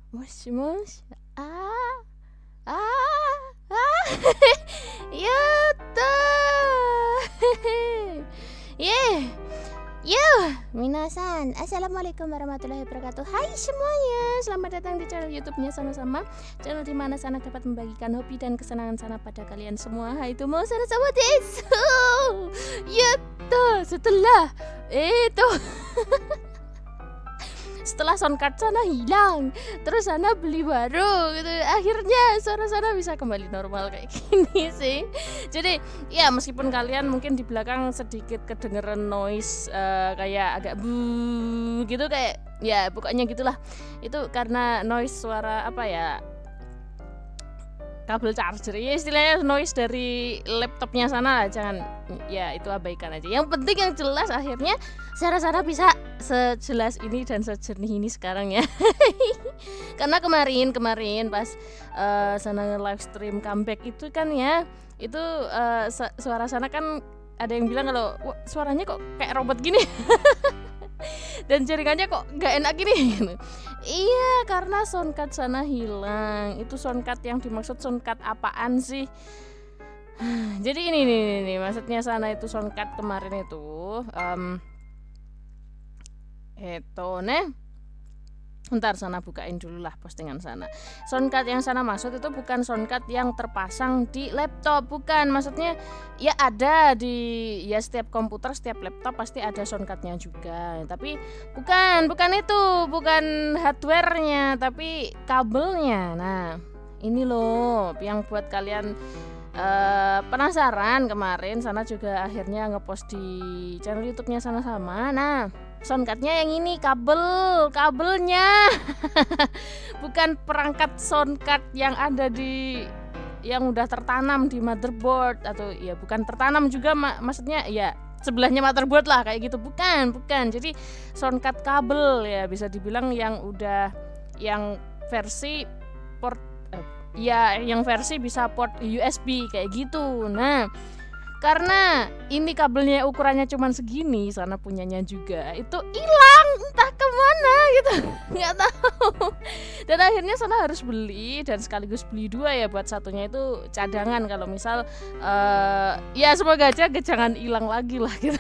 Mosh mosh. Ah. Ah. Ah. Yatta. Yeah. Yo, minasan. Assalamualaikum warahmatullahi wabarakatuh. Hai semuanya. Selamat datang di channel YouTube-nya Sama-sama. Channel di mana Sana dapat membagikan hobi dan kesenangan Sana pada kalian semua. Hai itu mau Sana sama desu. Yatta. Setelah soundcard Sana hilang, terus Sana beli baru gitu. Akhirnya suara-suara bisa kembali normal kayak gini sih. Jadi ya meskipun kalian mungkin di belakang sedikit kedengeran noise kayak agak bu gitu, kayak ya pokoknya gitulah. Itu karena noise suara apa ya, kabel charger ya, istilahnya noise dari laptopnya Sana. Jangan ya, itu abaikan aja. Yang penting yang jelas akhirnya Sana bisa sejelas ini dan sejernih ini sekarang ya. Karena kemarin pas Sana live stream comeback itu kan ya, itu suara Sana kan ada yang bilang kalau suaranya kok kayak robot gini. Dan jaringannya kok nggak enak gini gitu. Iya, karena soundcard Sana hilang. Itu soundcard yang dimaksud soundcard apaan sih? Jadi ini nih, maksudnya Sana itu soundcard kemarin itu Ntar Sana bukain dulu lah postingan Sana. Soundcard yang Sana maksud itu bukan soundcard yang terpasang di laptop, bukan. Maksudnya ya ada di ya setiap komputer, setiap laptop pasti ada soundcardnya juga. Tapi bukan itu, bukan hardwarenya, tapi kabelnya. Nah, ini loh yang buat kalian penasaran. Kemarin Sana juga akhirnya ngepost di channel YouTube-nya Sama-sama. Nah, soundcardnya yang ini, kabelnya. Bukan perangkat soundcard yang ada di yang udah tertanam di motherboard, atau ya bukan tertanam juga maksudnya ya sebelahnya motherboard lah kayak gitu, bukan. Jadi soundcard kabel ya, bisa dibilang yang udah yang versi port ya yang versi bisa port USB kayak gitu. Nah, karena ini kabelnya ukurannya cuman segini, Sana punyanya juga itu hilang entah kemana gitu. Nggak tahu. Dan akhirnya Sana harus beli, dan sekaligus beli dua ya, buat satunya itu cadangan kalau misal ya semoga aja jangan hilang lagi lah gitu.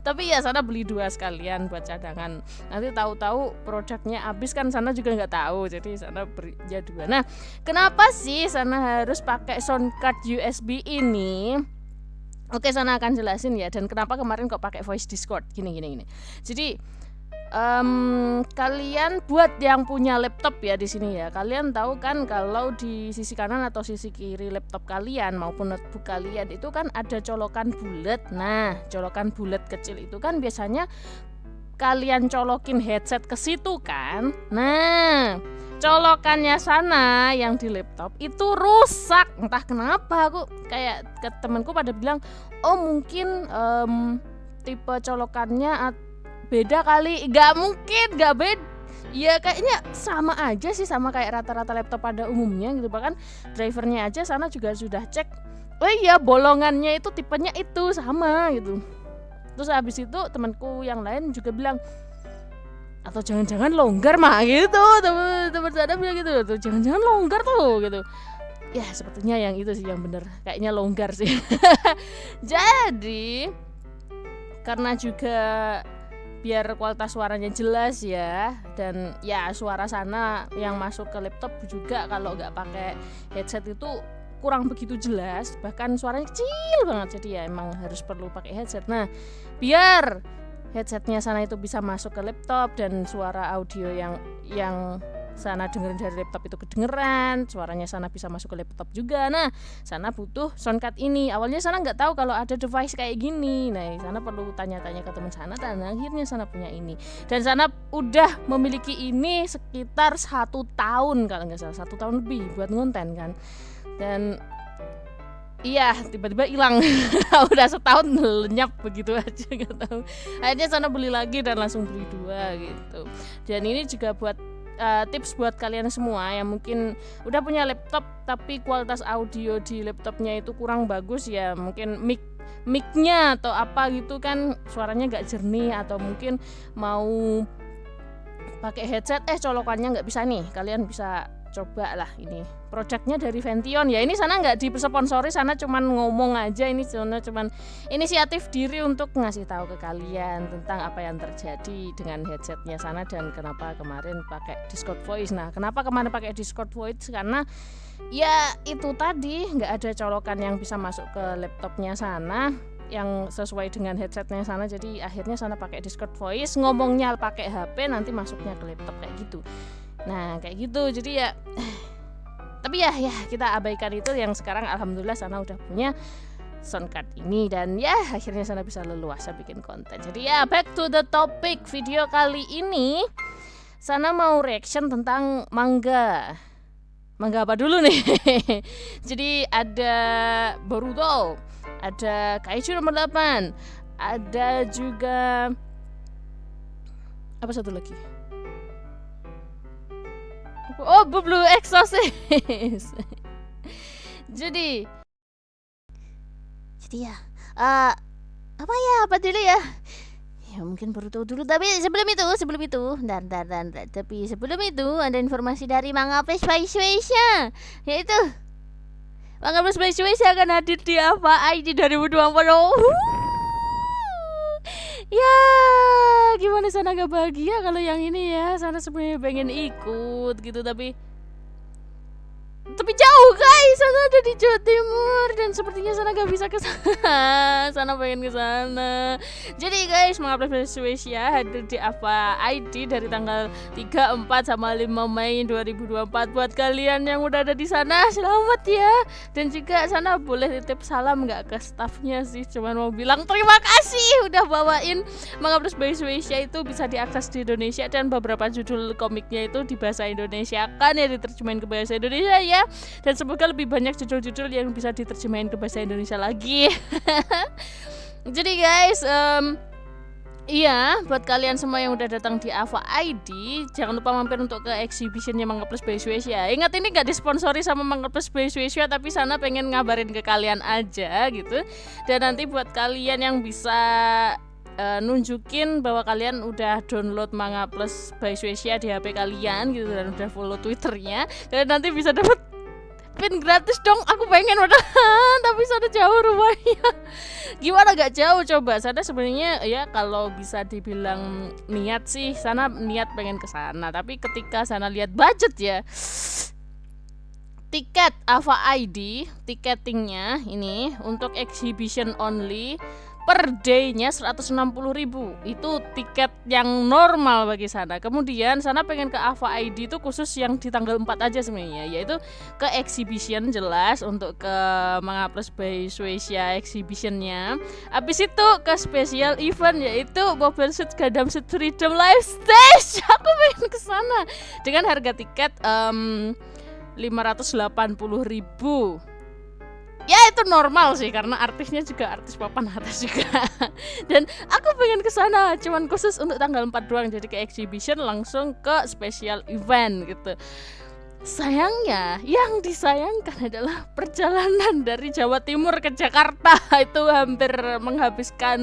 Tapi ya Sana beli dua sekalian buat cadangan. Nanti tahu-tahu produknya habis kan Sana juga nggak tahu, jadi Sana beli aja dua. Nah, kenapa sih Sana harus pakai soundcard USB ini? Oke, Sana akan jelasin ya, dan kenapa kemarin kok pakai voice Discord gini. Jadi kalian buat yang punya laptop ya di sini ya, kalian tahu kan kalau di sisi kanan atau sisi kiri laptop kalian maupun notebook kalian itu kan ada colokan bulat. Nah, colokan bulat kecil itu kan biasanya kalian colokin headset ke situ kan. Nah, colokannya Sana yang di laptop itu rusak, entah kenapa. Aku kayak ke temanku pada bilang, oh mungkin tipe colokannya beda kali. Gak mungkin, gak beda. Ya kayaknya sama aja sih, sama kayak rata-rata laptop pada umumnya gitu. Bahkan drivernya aja Sana juga sudah cek, oh iya bolongannya itu tipenya itu sama gitu. Terus habis itu temanku yang lain juga bilang, atau jangan-jangan longgar mah gitu. Teman saya bilang gitu tuh, jangan-jangan longgar tuh gitu. Ya sepertinya yang itu sih yang bener, kayaknya longgar sih. Jadi karena juga biar kualitas suaranya jelas ya, dan ya suara Sana yang masuk ke laptop juga kalau nggak pakai headset itu kurang begitu jelas, bahkan suaranya kecil banget. Jadi ya emang harus perlu pakai headset. Nah, biar headsetnya Sana itu bisa masuk ke laptop dan suara audio yang Sana dengerin dari laptop itu kedengeran, suaranya Sana bisa masuk ke laptop juga. Nah, Sana butuh soundcard ini. Awalnya Sana nggak tahu kalau ada device kayak gini. Nah, Sana perlu tanya-tanya ke teman Sana, dan akhirnya Sana punya ini. Dan Sana udah memiliki ini sekitar 1 tahun kalau nggak salah, 1 tahun lebih buat ngonten kan. Dan iya tiba-tiba hilang. Udah setahun lenyap begitu aja, nggak tahu. Akhirnya Sana beli lagi dan langsung beli dua gitu. Dan ini juga buat tips buat kalian semua yang mungkin udah punya laptop tapi kualitas audio di laptopnya itu kurang bagus ya, mungkin mic-nya atau apa gitu kan suaranya nggak jernih, atau mungkin mau pakai headset colokannya nggak bisa nih. Kalian bisa coba lah ini. Produknya dari Vention ya. Ini sana nggak disponsori, sana cuman ngomong aja, ini cuman inisiatif diri untuk ngasih tahu ke kalian tentang apa yang terjadi dengan headsetnya sana dan kenapa kemarin pakai Discord Voice. Nah, kenapa kemarin pakai Discord Voice? Karena ya itu tadi nggak ada colokan yang bisa masuk ke laptopnya sana yang sesuai dengan headsetnya sana, jadi akhirnya sana pakai Discord Voice, ngomongnya pakai HP, nanti masuknya ke laptop kayak gitu. Nah kayak gitu, jadi ya tapi ya kita abaikan itu. Yang sekarang alhamdulillah sana udah punya soundcard ini dan ya akhirnya sana bisa leluasa bikin konten. Jadi ya back to the topic video kali ini, sana mau reaction tentang manga apa dulu nih. Jadi ada Boruto, ada Kaiju nomor 8, ada juga apa satu lagi? Oh, Blue Exorcist. Jadi ya apa dulu ya? Ya mungkin Boruto dulu, tapi sebelum itu dan tapi sebelum itu ada informasi dari Manga Plus Baishweisha, yaitu Manga Plus Baishweisha akan hadir di AVA ID 2020. Ya gimana sana gak bahagia kalau yang ini ya. Sana sebenarnya pengen ikut gitu, tapi jauh guys, sana ada di Jawa Timur dan sepertinya sana gak bisa ke sana. Sana pengen ke sana. Jadi guys, Manga Plus Baishweisha hadir di AVA ID dari tanggal 3, 4 sama 5 Mei 2024. Buat kalian yang udah ada di sana, selamat ya. Dan juga sana boleh titip salam nggak ke staffnya sih, cuman mau bilang terima kasih udah bawain Manga Plus Baishweisha itu bisa diakses di Indonesia, dan beberapa judul komiknya itu di bahasa Indonesia kan ya, diterjemahin ke bahasa Indonesia ya. Dan semoga lebih banyak judul-judul yang bisa diterjemahin ke bahasa Indonesia lagi. Jadi guys, iya, buat kalian semua yang udah datang di AVA ID, jangan lupa mampir untuk ke exhibitionnya Manga Plus Baishweisha. Ingat, ini gak disponsori sama Manga Plus Baishweisha, tapi sana pengen ngabarin ke kalian aja gitu. Dan nanti buat kalian yang bisa nunjukin bahwa kalian udah download Manga Plus Baishweisha di HP kalian gitu, dan udah follow Twitternya, kalian nanti bisa dapat pin gratis dong. Aku pengen tapi sana jauh rumahnya. Gimana gak jauh coba? Sana sebenarnya ya kalau bisa dibilang niat sih, sana niat pengen ke sana, tapi ketika sana lihat budget ya, tiket AVA ID, tiketingnya ini untuk exhibition only per day-nya 160.000. Itu tiket yang normal bagi sana. Kemudian sana pengen ke AVA ID itu khusus yang di tanggal 4 aja sebenarnya, yaitu ke exhibition jelas, untuk ke Manga Plus Baishweisha exhibitionnya. Habis itu ke special event, yaitu Mobile Suit Gundam Suit Freedom Live Stage. Aku pengen ke sana dengan harga tiket 580.000. Ya itu normal sih, karena artisnya juga artis papan atas juga. Dan aku pengen ke sana cuman khusus untuk tanggal 4 doang, jadi ke exhibition langsung ke special event gitu. Sayangnya, yang disayangkan adalah perjalanan dari Jawa Timur ke Jakarta itu hampir menghabiskan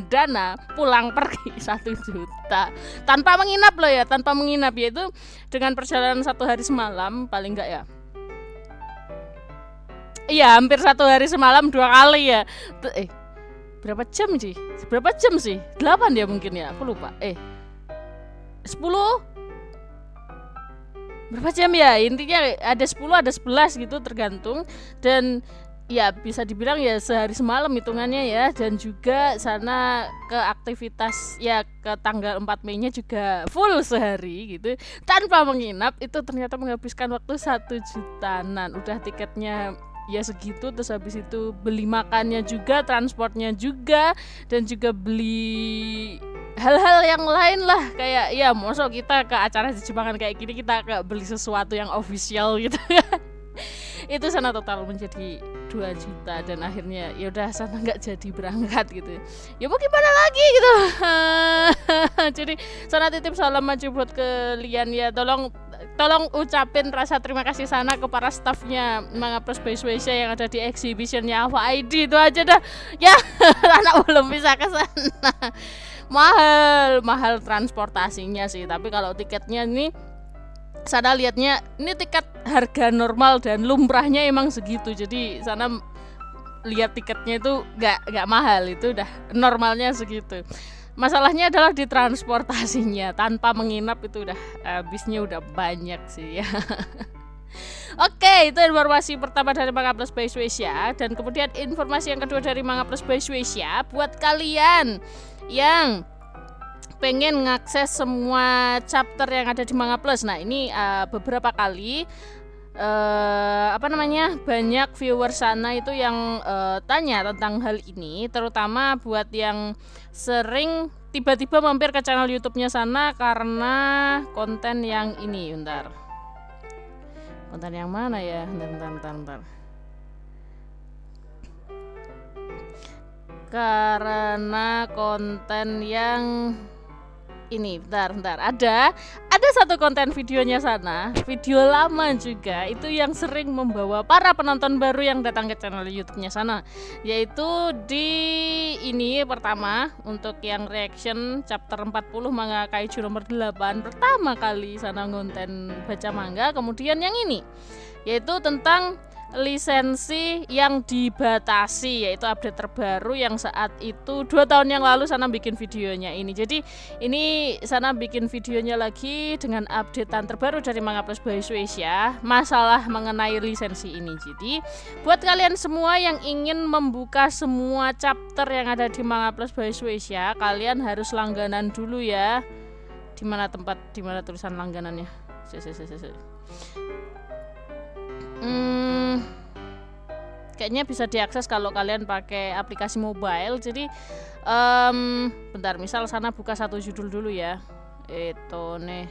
dana pulang pergi 1 juta tanpa menginap loh ya, tanpa menginap, yaitu dengan perjalanan 1 hari semalam paling enggak ya. Iya, hampir 1 hari semalam 2 kali ya. Berapa jam sih? 8 ya mungkin ya, aku lupa. 10? Berapa jam ya? Intinya ada 10, ada 11 gitu tergantung. Dan ya bisa dibilang ya sehari semalam hitungannya ya. Dan juga sana ke aktivitas ya ke tanggal 4 Mei nya juga full sehari gitu, tanpa menginap. Itu ternyata menghabiskan waktu 1 jutaan. Udah tiketnya ya segitu, terus habis itu beli makannya juga, transportnya juga, dan juga beli hal-hal yang lain lah, kayak ya mosok kita ke acara di Jepangan kayak gini kita gak beli sesuatu yang official gitu. Itu sana total menjadi 2 juta, dan akhirnya ya udah sana nggak jadi berangkat gitu. Ya mau gimana lagi gitu. Jadi sana titip salam aja buat kalian ya, tolong ucapin rasa terima kasih sana ke para staffnya Manga Plus Baishweisha yang ada di exhibitionnya AVA ID. Itu aja dah ya. Anak belum bisa ke sana. mahal transportasinya sih. Tapi kalau tiketnya ini sana lihatnya ini tiket harga normal dan lumrahnya emang segitu. Jadi sana lihat tiketnya itu nggak mahal, itu udah normalnya segitu. Masalahnya adalah di transportasinya, tanpa menginap itu udah habisnya udah banyak sih ya. Oke, itu informasi pertama dari Manga Plus by Swesia. Dan kemudian informasi yang kedua dari Manga Plus by Swesia, buat kalian yang pengen ngakses semua chapter yang ada di Manga Plus. Nah, ini beberapa kali banyak viewer sana itu yang tanya tentang hal ini, terutama buat yang sering tiba-tiba mampir ke channel YouTube-nya sana karena konten yang ini. Bentar. Konten yang mana ya? Bentar. Karena konten yang ini, bentar. Ada satu konten videonya sana, video lama juga, itu yang sering membawa para penonton baru yang datang ke channel YouTube-nya sana, yaitu di ini pertama untuk yang reaction chapter 40 manga Kaiju nomor 8 pertama kali sana konten baca manga. Kemudian yang ini yaitu tentang lisensi yang dibatasi, yaitu update terbaru yang saat itu 2 tahun yang lalu sana bikin videonya ini. Jadi ini sana bikin videonya lagi dengan updatean terbaru dari Manga Plus by Swesia masalah mengenai lisensi ini. Jadi buat kalian semua yang ingin membuka semua chapter yang ada di Manga Plus by Swesia, kalian harus langganan dulu ya. Di mana tulisan langganannya? Kayaknya bisa diakses kalau kalian pakai aplikasi mobile. Jadi bentar, misal sana buka satu judul dulu ya. Itu nih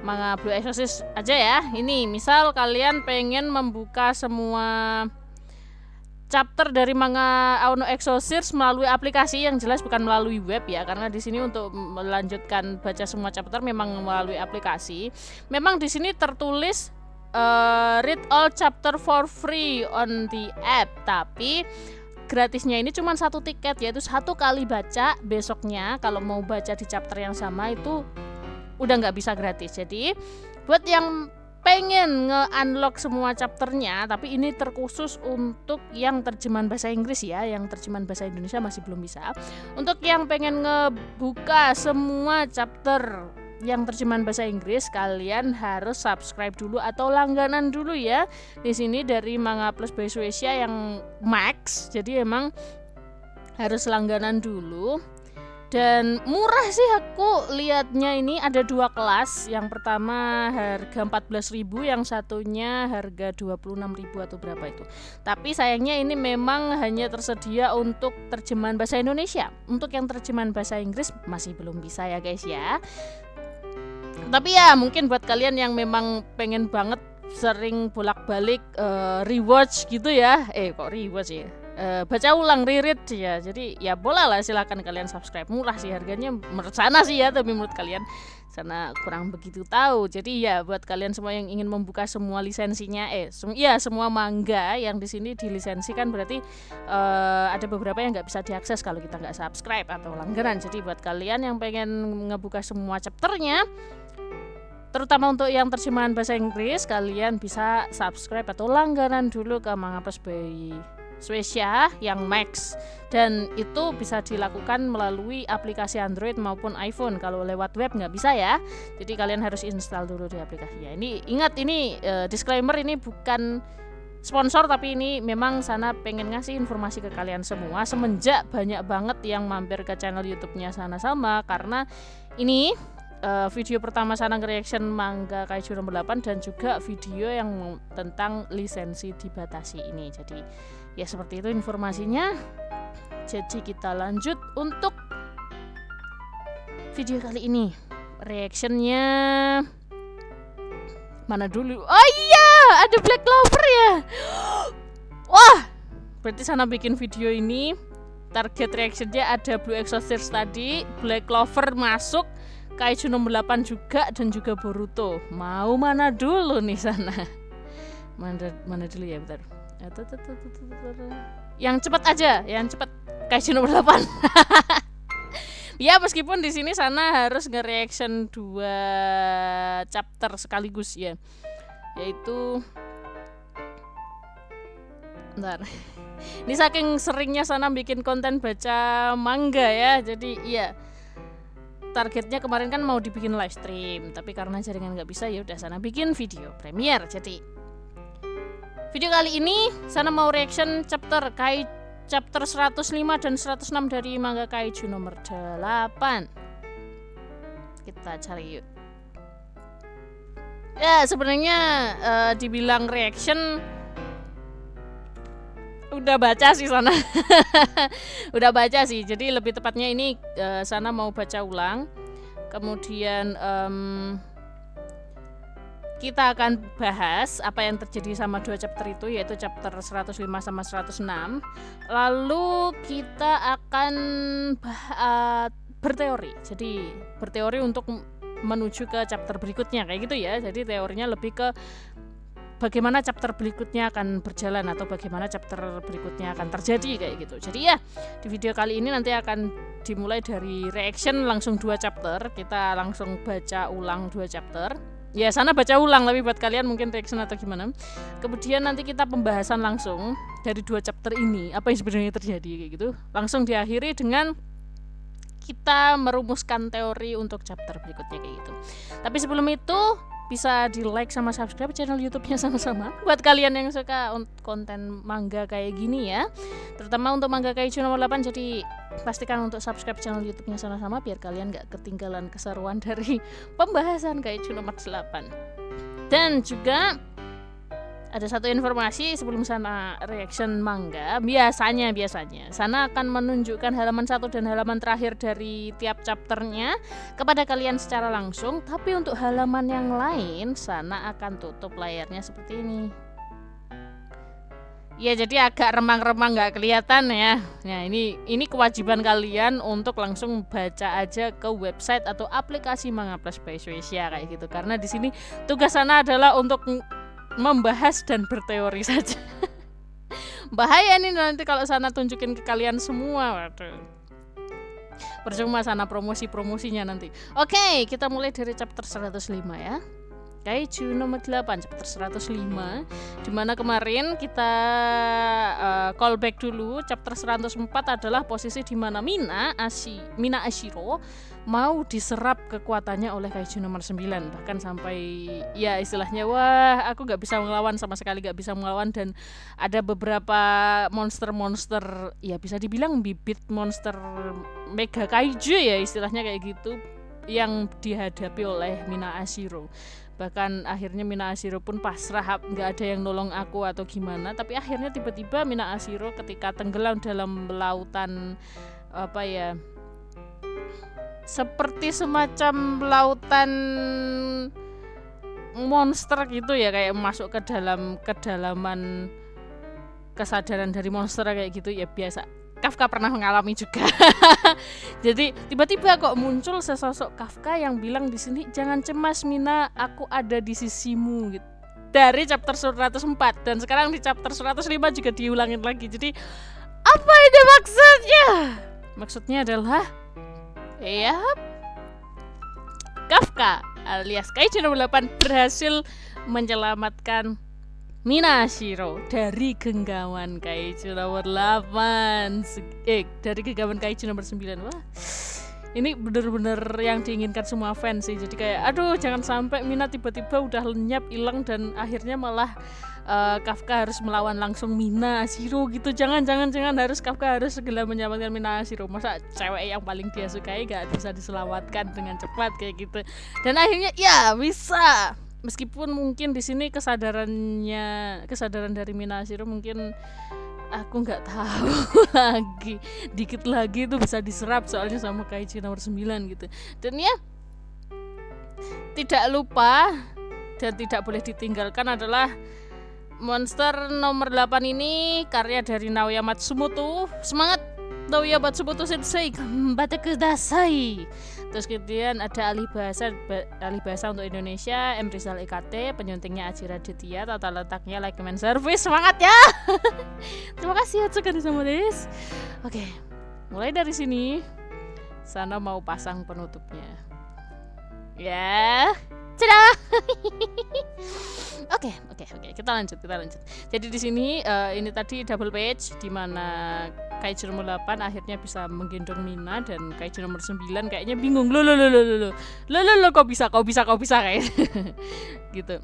Manga Blue Exorcist aja ya. Ini misal kalian pengen membuka semua chapter dari Manga Aono Exorcist melalui aplikasi, yang jelas bukan melalui web ya, karena di sini untuk melanjutkan baca semua chapter memang melalui aplikasi. Memang di sini tertulis read all chapter for free on the app, tapi gratisnya ini cuma 1 tiket, yaitu 1 kali baca. Besoknya kalau mau baca di chapter yang sama itu udah nggak bisa gratis. Jadi buat yang pengen nge-unlock semua chapternya, tapi ini terkhusus untuk yang terjemahan bahasa Inggris ya, yang terjemahan bahasa Indonesia masih belum bisa. Untuk yang pengen ngebuka semua chapter yang terjemahan bahasa Inggris, kalian harus subscribe dulu atau langganan dulu ya. Di sini dari Manga Plus by Swesia yang max, jadi emang harus langganan dulu. Dan murah sih aku lihatnya, ini ada 2 kelas. Yang pertama harga 14.000, yang satunya harga 26.000 atau berapa itu. Tapi sayangnya ini memang hanya tersedia untuk terjemahan bahasa Indonesia. Untuk yang terjemahan bahasa Inggris masih belum bisa ya guys ya. Tapi ya mungkin buat kalian yang memang pengen banget sering bolak-balik rewatch gitu ya, kok rewatch ya, baca ulang, reread ya. Jadi ya boleh lah, silakan kalian subscribe. Murah sih harganya menurut sana sih ya, tapi menurut kalian sana kurang begitu tahu. Jadi ya buat kalian semua yang ingin membuka semua lisensinya, semua manga yang di sini dilisensikan, berarti ada beberapa yang nggak bisa diakses kalau kita nggak subscribe atau langganan. Jadi buat kalian yang pengen ngebuka semua chapternya, terutama untuk yang terjemahan bahasa Inggris, kalian bisa subscribe atau langganan dulu ke Manga Plus by Swesia yang max, dan itu bisa dilakukan melalui aplikasi Android maupun iPhone. Kalau lewat web nggak bisa ya, jadi kalian harus install dulu di aplikasinya. Ini ingat, ini disclaimer, ini bukan sponsor, tapi ini memang sana pengen ngasih informasi ke kalian semua semenjak banyak banget yang mampir ke channel YouTube-nya sana sama, karena ini video pertama sana reaction manga Kaiju nomor 8 dan juga video yang tentang lisensi dibatasi ini. Jadi ya seperti itu informasinya. Jadi kita lanjut untuk video kali ini. Reactionnya mana dulu? Oh iya, ada Black Clover ya. Wah, berarti sana bikin video ini target reactionnya ada Blue Exorcist tadi, Black Clover masuk, Kaiju nomor 8 juga, dan juga Boruto. Mau mana dulu nih sana? Mana dulu ya, bentar. Yang cepat aja, yang cepat. Kaiju nomor 8. Ya meskipun di sini Sana harus nge-reaction 2 chapter sekaligus ya. Yaitu bentar. Ini saking seringnya Sana bikin konten baca manga ya. Jadi iya. Targetnya kemarin kan mau dibikin live stream, tapi karena jaringan nggak bisa ya udah Sana bikin video premiere. Jadi video kali ini Sana mau reaction chapter 105 dan 106 dari manga Kaiju nomor 8. Kita cari yuk. Ya sebenarnya dibilang reaction udah baca sih Sana. Udah baca sih. Jadi lebih tepatnya ini Sana mau baca ulang. Kemudian kita akan bahas apa yang terjadi sama 2 chapter itu, yaitu chapter 105 sama 106. Lalu kita akan berteori. Jadi berteori untuk menuju ke chapter berikutnya kayak gitu ya. Jadi teorinya lebih ke bagaimana chapter berikutnya akan berjalan atau bagaimana chapter berikutnya akan terjadi kayak gitu. Jadi ya di video kali ini nanti akan dimulai dari reaction langsung 2 chapter. Kita langsung baca ulang 2 chapter. Ya Sana baca ulang, tapi buat kalian mungkin reaction atau gimana. Kemudian nanti kita pembahasan langsung dari 2 chapter ini, apa yang sebenarnya terjadi kayak gitu. Langsung diakhiri dengan kita merumuskan teori untuk chapter berikutnya kayak gitu. Tapi sebelum itu bisa di like sama subscribe channel YouTube-nya sama-sama buat kalian yang suka konten manga kayak gini ya, terutama untuk manga Kaiju nomor 8. Jadi pastikan untuk subscribe channel YouTube-nya sama-sama biar kalian gak ketinggalan keseruan dari pembahasan Kaiju nomor 8. Dan juga ada satu informasi sebelum Sana reaction manga. Biasanya Sana akan menunjukkan halaman 1 dan halaman terakhir dari tiap chapternya kepada kalian secara langsung. Tapi untuk halaman yang lain Sana akan tutup layarnya seperti ini. Ya jadi agak remang-remang gak kelihatan ya. Nah ini kewajiban kalian untuk langsung baca aja ke website atau aplikasi Manga Plus by Shueisha kayak gitu. Karena di sini tugas Sana adalah untuk membahas dan berteori saja. Bahaya nih nanti kalau Sana tunjukin ke kalian semua. Waduh. Percuma Sana promosinya nanti. Oke, kita mulai dari chapter 105 ya. Kaiju nomor 8 chapter 105, dimana kemarin kita callback dulu. Chapter 104 adalah posisi dimana Mina Ashiro mau diserap kekuatannya oleh Kaiju nomor 9. Bahkan sampai ya istilahnya wah aku gak bisa melawan, sama sekali gak bisa melawan. Dan ada beberapa monster ya bisa dibilang bibit monster mega kaiju ya istilahnya kayak gitu yang dihadapi oleh Mina Ashiro. Bahkan akhirnya Mina Ashiro pun pasrah, gak ada yang nolong aku atau gimana. Tapi akhirnya tiba-tiba Mina Ashiro ketika tenggelam dalam lautan apa ya, seperti semacam lautan monster gitu ya, kayak masuk ke dalam kedalaman kesadaran dari monster kayak gitu ya. Biasa Kafka pernah mengalami juga. Jadi tiba-tiba kok muncul sesosok Kafka yang bilang di sini jangan cemas Mina, aku ada di sisimu gitu. Dari chapter 104 dan sekarang di chapter 105 juga diulangin lagi. Jadi apa itu maksudnya? Maksudnya adalah ya Kafka alias Kaiju nomor 8 berhasil menyelamatkan Mina Ashiro dari genggaman Kaiju nomor 8. Dari genggaman Kaiju nomor 9. Wah, ini bener-bener yang diinginkan semua fans sih. Jadi kayak aduh jangan sampai Mina tiba-tiba udah lenyap, hilang, dan akhirnya malah Kafka harus melawan langsung Mina Ashiro gitu. Jangan harus Kafka harus segera menyelamatkan Mina Ashiro. Masa cewek yang paling dia sukai gak bisa diselamatkan dengan cepat kayak gitu. Dan akhirnya ya bisa. Meskipun mungkin di sini kesadaran dari Mina Ashiro mungkin aku nggak tahu lagi, dikit lagi itu bisa diserap soalnya sama Kaiju nomor 9 gitu. Dan ya tidak lupa dan tidak boleh ditinggalkan adalah monster nomor 8 ini karya dari Naoya Matsumoto. Semangat Naoya Matsumoto Sensei, gambatte kudasai. Terus kemudian ada alih bahasa untuk Indonesia M. Rizal EKT, penyuntingnya Ajira Ditya, tata letaknya Like Man Service. Semangat ya. Terima kasih Otsukare sama des. Oke, mulai dari sini Sana mau pasang penutupnya. Ya. Cadah. Oke, kita lanjut. Jadi di sini ini tadi double page di mana Kaiju nomor 8 akhirnya bisa menggendong Mina, dan Kaiju nomor 9 kayaknya bingung. Lo kok bisa kayak gitu.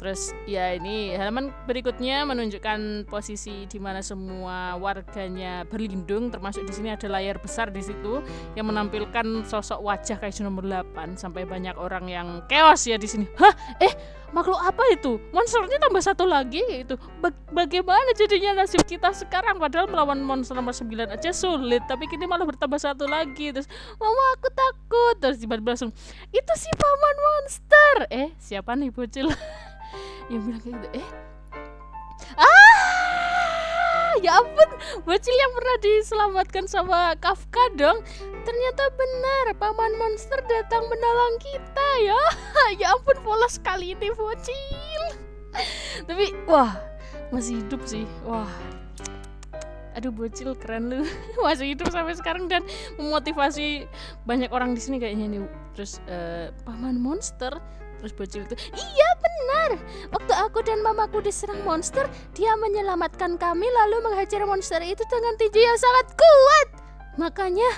Terus ya ini halaman berikutnya menunjukkan posisi di mana semua warganya berlindung, termasuk di sini ada layar besar di situ yang menampilkan sosok wajah Kaiju nomor 8 sampai banyak orang yang chaos ya di sini. Makhluk apa itu? Monsternya tambah satu lagi itu. Bagaimana jadinya nasib kita sekarang? Padahal melawan monster nomor 9 aja sulit, tapi kini malah bertambah satu lagi. Terus, mama aku takut. Terus tiba-tiba langsung, itu si paman monster. Siapa nih bocil? Yang bilang kayak gitu. Ya ampun, bocil yang pernah diselamatkan sama Kafka dong. Ternyata benar, paman monster datang menolong kita ya. Ya ampun, polos sekali ini bocil. Tapi wah, masih hidup sih. Wah, aduh bocil keren lu. Masih hidup sampai sekarang dan memotivasi banyak orang di sini kayaknya nih. Terus paman monster. Terus bocil itu, iya benar. Waktu aku dan mamaku diserang monster, dia menyelamatkan kami lalu menghajar monster itu dengan tinju yang sangat kuat. Makanya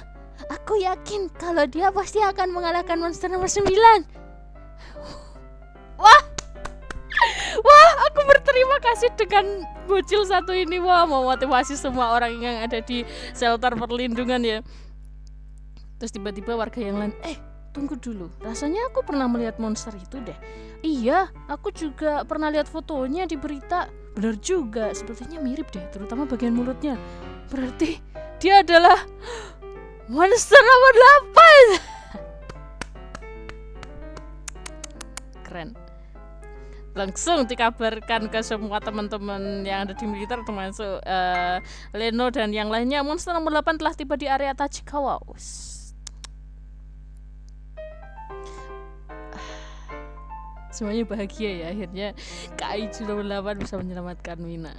aku yakin kalau dia pasti akan mengalahkan monster nomor 9. Wah, aku berterima kasih dengan bocil satu ini. Wah, memotivasi semua orang yang ada di shelter perlindungan ya. Terus tiba-tiba warga yang lain, tunggu dulu, rasanya aku pernah melihat monster itu deh. Iya, aku juga pernah lihat fotonya di berita. Benar juga, sepertinya mirip deh, terutama bagian mulutnya. Berarti dia adalah monster nomor 8. Keren. Langsung dikabarkan ke semua teman-teman yang ada di militer, termasuk Leno dan yang lainnya, monster nomor 8 telah tiba di area Tachikawa. Semuanya bahagia ya, akhirnya Kaiju nomor 8 bisa menyelamatkan Mina.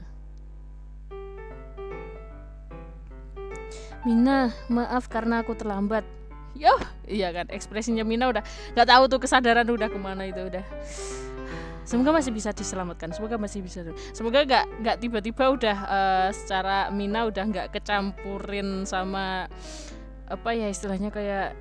Mina, maaf karena aku terlambat. Iya kan, ekspresinya Mina udah nggak tahu tuh, kesadaran udah kemana itu udah. Semoga masih bisa diselamatkan, semoga nggak tiba-tiba udah secara Mina udah nggak kecampurin sama apa ya istilahnya kayak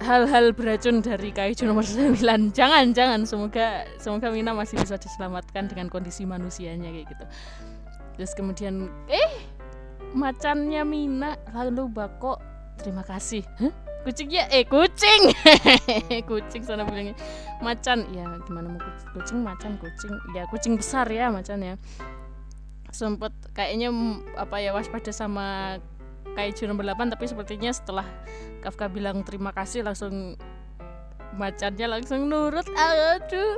hal-hal beracun dari Kaiju nomor 9. Jangan, semoga Mina masih bisa diselamatkan dengan kondisi manusianya kayak gitu. Terus kemudian macannya Mina lalu Bako, terima kasih. Kucingnya kucing. Kucing sana bilangnya. Macan, ya gimana mau kucing macan kucing. Ya kucing besar ya macan ya. Sempet kayaknya waspada sama Kaiju nomor 8, tapi sepertinya setelah Kafka bilang terima kasih langsung macannya langsung nurut. Aduh,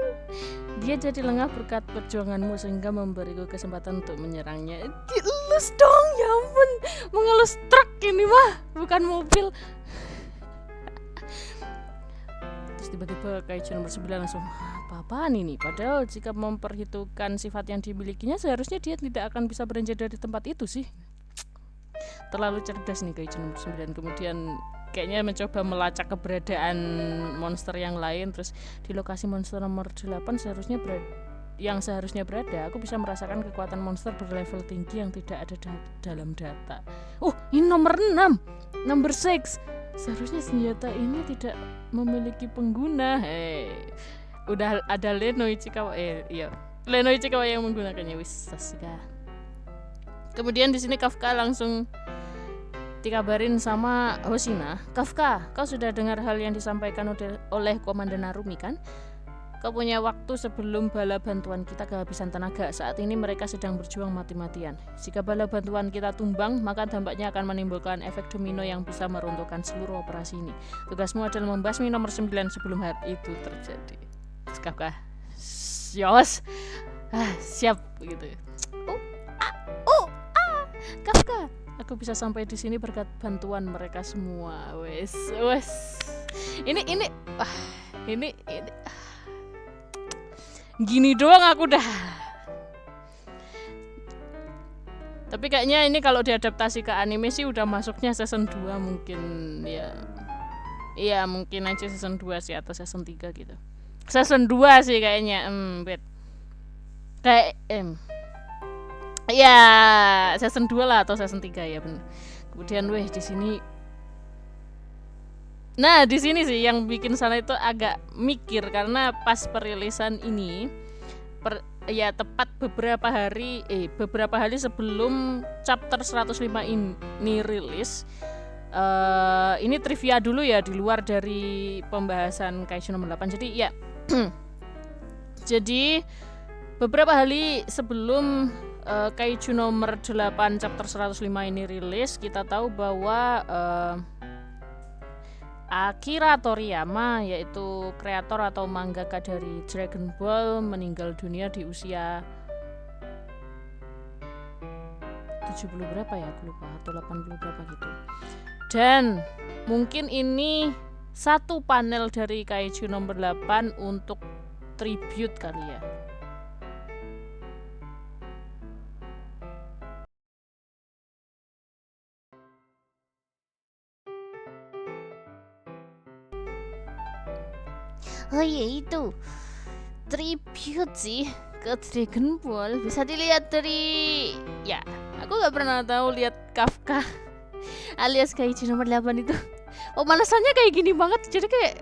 dia jadi lengah berkat perjuanganmu sehingga memberiku kesempatan untuk menyerangnya. Dielus dong, ya ampun, mengelus truk ini mah, bukan mobil. Terus tiba-tiba Kaiju nomor 9 langsung, apa-apaan ini? Padahal jika memperhitungkan sifat yang dimilikinya, seharusnya dia tidak akan bisa beranjak dari tempat itu sih. Terlalu cerdas nih Kaiju nomor 9. Kemudian kayaknya mencoba melacak keberadaan monster yang lain. Terus di lokasi monster nomor 8 seharusnya berada, aku bisa merasakan kekuatan monster berlevel tinggi yang tidak ada dalam data. Ini nomor 6, number 6. Seharusnya senjata ini tidak memiliki pengguna. Udah ada Leno Ichikawa. Leno Ichikawa yang menggunakannya. Wis, astaga. Kemudian di sini Kafka langsung dikabarin sama Hoshina. Kafka, kau sudah dengar hal yang disampaikan oleh Komandan Narumi kan? Kau punya waktu sebelum bala bantuan kita kehabisan tenaga. Saat ini mereka sedang berjuang mati-matian. Jika bala bantuan kita tumbang, maka dampaknya akan menimbulkan efek domino yang bisa meruntuhkan seluruh operasi ini. Tugasmu adalah membasmi nomor 9 sebelum hal itu terjadi. Kafka, yos, siap gitu. Kafka, aku bisa sampai di sini berkat bantuan mereka semua. Wes. Ini gini doang aku dah. Tapi kayaknya ini kalau diadaptasi ke anime sih udah masuknya season 2 mungkin ya. Iya, mungkin aja season 2 sih atau season 3 gitu. Season 2 sih kayaknya. Bet. Kayak ya, season 2 lah atau season 3 ya bener. Kemudian di sini. Nah, di sini sih yang bikin sana itu agak mikir karena pas perilisan ini ya tepat beberapa hari sebelum chapter 105 ini rilis. Ini trivia dulu ya di luar dari pembahasan Kaiju nomor 8. Jadi ya jadi beberapa hari sebelum Kaiju nomor 8 chapter 105 ini rilis, kita tahu bahwa Akira Toriyama, yaitu kreator atau mangaka dari Dragon Ball, meninggal dunia di usia 70 berapa ya, aku lupa, atau 80 berapa gitu. Dan mungkin ini satu panel dari Kaiju nomor 8 untuk tribute kali ya. Oh iya, itu tribute sih ke Dragon Ball. Bisa dilihat dari ya, aku gak pernah tahu lihat Kafka alias Kaiju nomor 8 itu pemanasannya kayak gini banget. Jadi kayak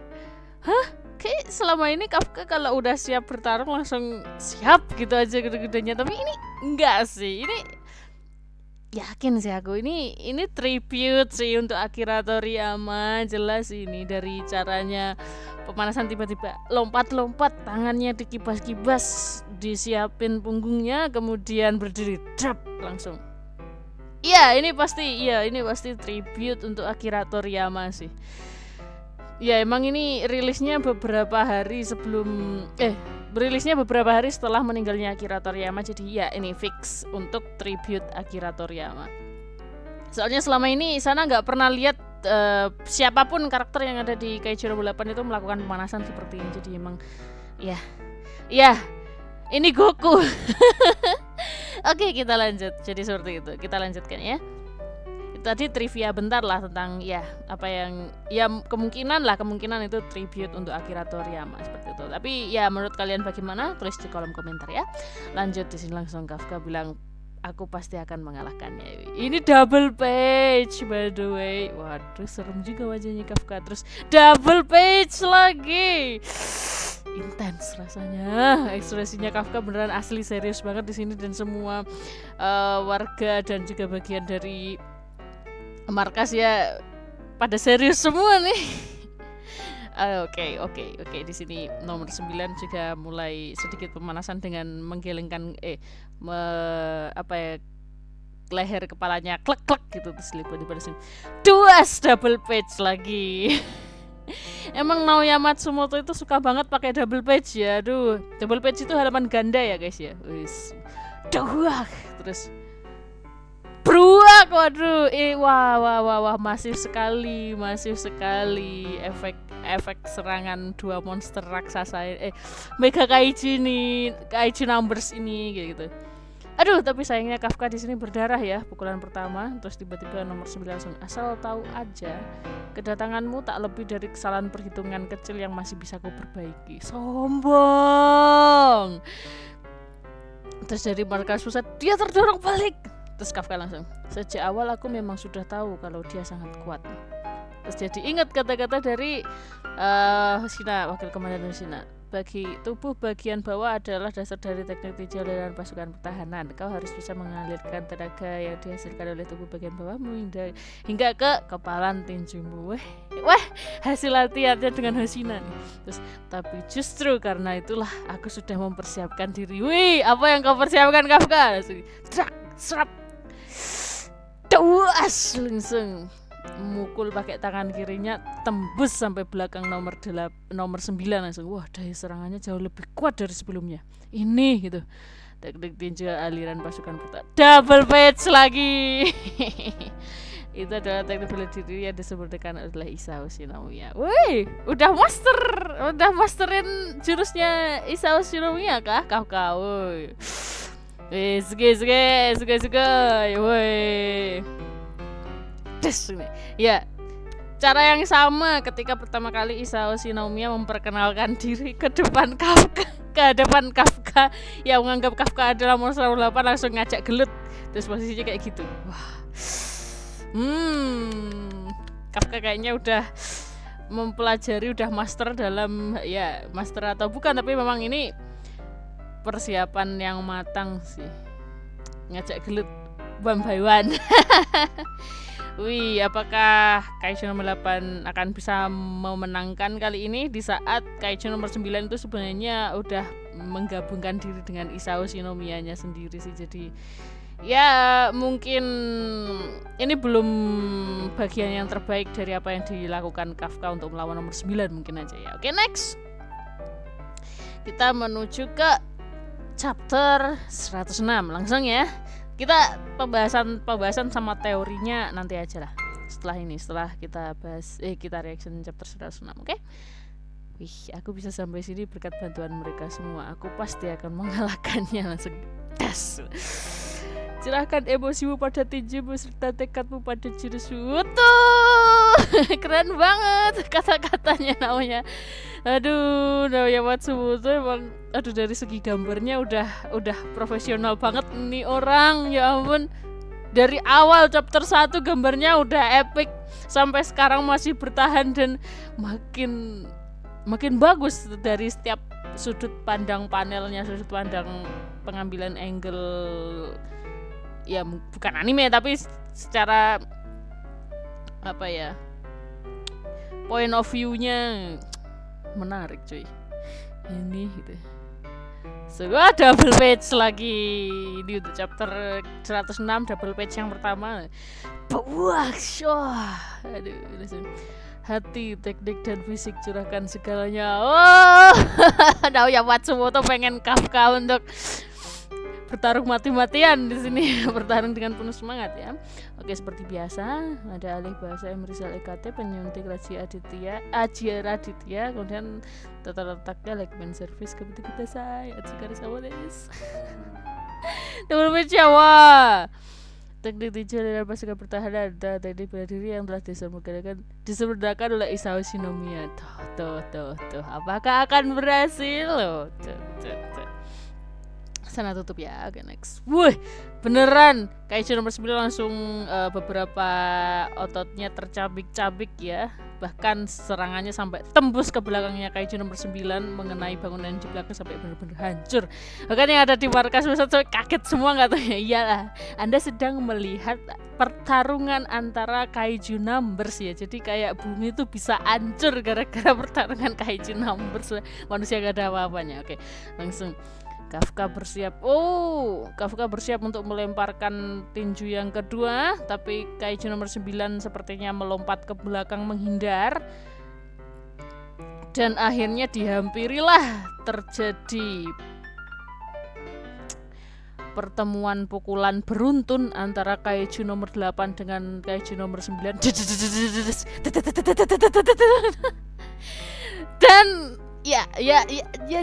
kayak selama ini Kafka kalau udah siap bertarung langsung siap gitu aja gede-gedenya. Tapi ini enggak sih. Ini yakin sih aku ini tribute sih untuk Akira Toriyama. Jelas ini dari caranya pemanasan, tiba-tiba lompat-lompat, tangannya dikibas-kibas, disiapin punggungnya, kemudian berdiri drop langsung. Iya, ini pasti tribute untuk Akira Toriyama sih. Ya emang ini rilisnya beberapa hari setelah meninggalnya Akira Toriyama. Jadi ya ini fix untuk tribute Akira Toriyama. Soalnya selama ini sana nggak pernah lihat siapapun karakter yang ada di Kaiju nomor 8 itu melakukan pemanasan seperti ini. Jadi emang ya ini Goku. Oke, kita lanjut. Jadi seperti itu. Kita lanjutkan ya. Tadi trivia bentar lah tentang apa yang kemungkinan itu tribute untuk Akira Toriyama seperti itu. Tapi ya menurut kalian bagaimana? Tulis di kolom komentar ya. Lanjut di sini langsung Kafka bilang aku pasti akan mengalahkannya. Ini double page by the way. Waduh, serem juga wajahnya Kafka. Terus double page lagi. Intens rasanya. Ekspresinya Kafka beneran asli serius banget di sini, dan semua warga dan juga bagian dari markas ya pada serius semua nih. Oke. Di sini nomor 9 juga mulai sedikit pemanasan dengan menggelengkan leher kepalanya klek gitu, terus tiba-tiba di sini double page lagi. Emang Naoya Matsumoto itu suka banget pakai double page ya. Aduh, double page itu halaman ganda ya guys ya. Terus beruak, waduh, wah, masif sekali efek serangan dua monster raksasa Mega Kaiju Numbers ini gitu. Aduh, tapi sayangnya Kafka di sini berdarah ya, pukulan pertama. Terus tiba-tiba nomor 9 langsung, asal tahu aja, kedatanganmu tak lebih dari kesalahan perhitungan kecil yang masih bisa ku perbaiki. Sombong. Terus dari markas pusat, dia terdorong balik. Terus Kafka langsung, sejak awal aku memang sudah tahu kalau dia sangat kuat. Terus jadi ingat kata-kata dari Hoshina, wakil komandan Hoshina. Bagi tubuh bagian bawah adalah dasar dari teknik tinjau dan pasukan pertahanan. Kau harus bisa mengalirkan tenaga yang dihasilkan oleh tubuh bagian bawahmu hingga ke kepalan tinjumu. Hasil latihannya dengan Hoshina nih. Terus, tapi justru karena itulah aku sudah mempersiapkan diri. Apa yang kau persiapkan, Kafka? Serap. Langsung mukul pakai tangan kirinya, tembus sampai belakang nomor 9 langsung. Wah, daya serangannya jauh lebih kuat dari sebelumnya. Ini gitu. Teknik tinju aliran pasukan pertahanan. Double page lagi. Itu adalah teknik bela diri yang disebutkan oleh Isao Shinomiya. Wih, udah masterin jurusnya Isao Shinomiya kah? Kau. Suge. Woi. Des ini. Ya, cara yang sama ketika pertama kali Isao Shinomiya memperkenalkan diri ke depan Kafka yang menganggap Kafka adalah monster 8 langsung ngajak gelut. Terus posisinya kayak gitu. Wah. Kafka kayaknya udah mempelajari, udah master dalam, ya master atau bukan, tapi memang ini persiapan yang matang sih, ngajak gelut one by one. Wih, apakah Kaiju nomor 8 akan bisa memenangkan kali ini di saat Kaiju nomor 9 itu sebenarnya udah menggabungkan diri dengan Isao Shinomiya-nya sendiri sih. Jadi ya mungkin ini belum bagian yang terbaik dari apa yang dilakukan Kafka untuk melawan nomor 9 mungkin aja ya. Oke, next. Kita menuju ke chapter 106 langsung ya. Kita pembahasan sama teorinya nanti aja lah. Setelah kita bahas kita reaction chapter 106, oke? Wih, aku bisa sampai sini berkat bantuan mereka semua. Aku pasti akan mengalahkannya langsung. Das. Cerahkan emosimu pada tinjumu serta tekadmu pada jurusmu. Tuh, keren banget kata-katanya namanya. Aduh, namanya Matsumoto emang, aduh dari segi gambarnya udah profesional banget nih orang, ya ampun. Dari awal chapter 1 gambarnya udah epic, sampai sekarang masih bertahan dan makin bagus dari setiap sudut pandang panelnya, sudut pandang pengambilan angle. Ya bukan anime tapi secara apa ya, point of view-nya menarik cuy ini gitu. So double page lagi di untuk chapter 106, double page yang pertama. Wah, aduh, hati, teknik dan fisik curahkan segalanya. Oh, Naoya Matsumoto pengen Kafka untuk bertarung mati-matian di sini, bertarung dengan penuh semangat ya. Oke, seperti biasa ada alih bahasa Emrizal EKT, penyuntik Aji Raditya, kemudian tata letaknya like man service kebetulan kita saya Atsukari sama des. Double page ya, wah. Teknik tinju adalah pasukan pertahanan dan teknik bela diri yang telah disempurnakan oleh Isao Shinomiya. Tuh. Apakah akan berhasil? Tuh. Sana tutup ya. Oke, next. Wuh, beneran Kaiju nomor 9 langsung beberapa ototnya tercabik-cabik ya. Bahkan serangannya sampai tembus ke belakangnya Kaiju nomor 9, mengenai bangunan di belakang sampai benar-benar hancur. Bahkan yang ada di markas besar kaget semua, nggak tahu ya. Iyalah, Anda sedang melihat pertarungan antara Kaiju Numbers ya. Jadi kayak bumi itu bisa hancur gara-gara pertarungan Kaiju Numbers. Manusia gak ada apa-apanya. Oke, langsung Kafka bersiap untuk melemparkan tinju yang kedua, tapi Kaiju nomor 9 sepertinya melompat ke belakang menghindar. Dan akhirnya dihampirilah terjadi pertemuan pukulan beruntun antara Kaiju nomor 8 dengan Kaiju nomor 9. Dan ya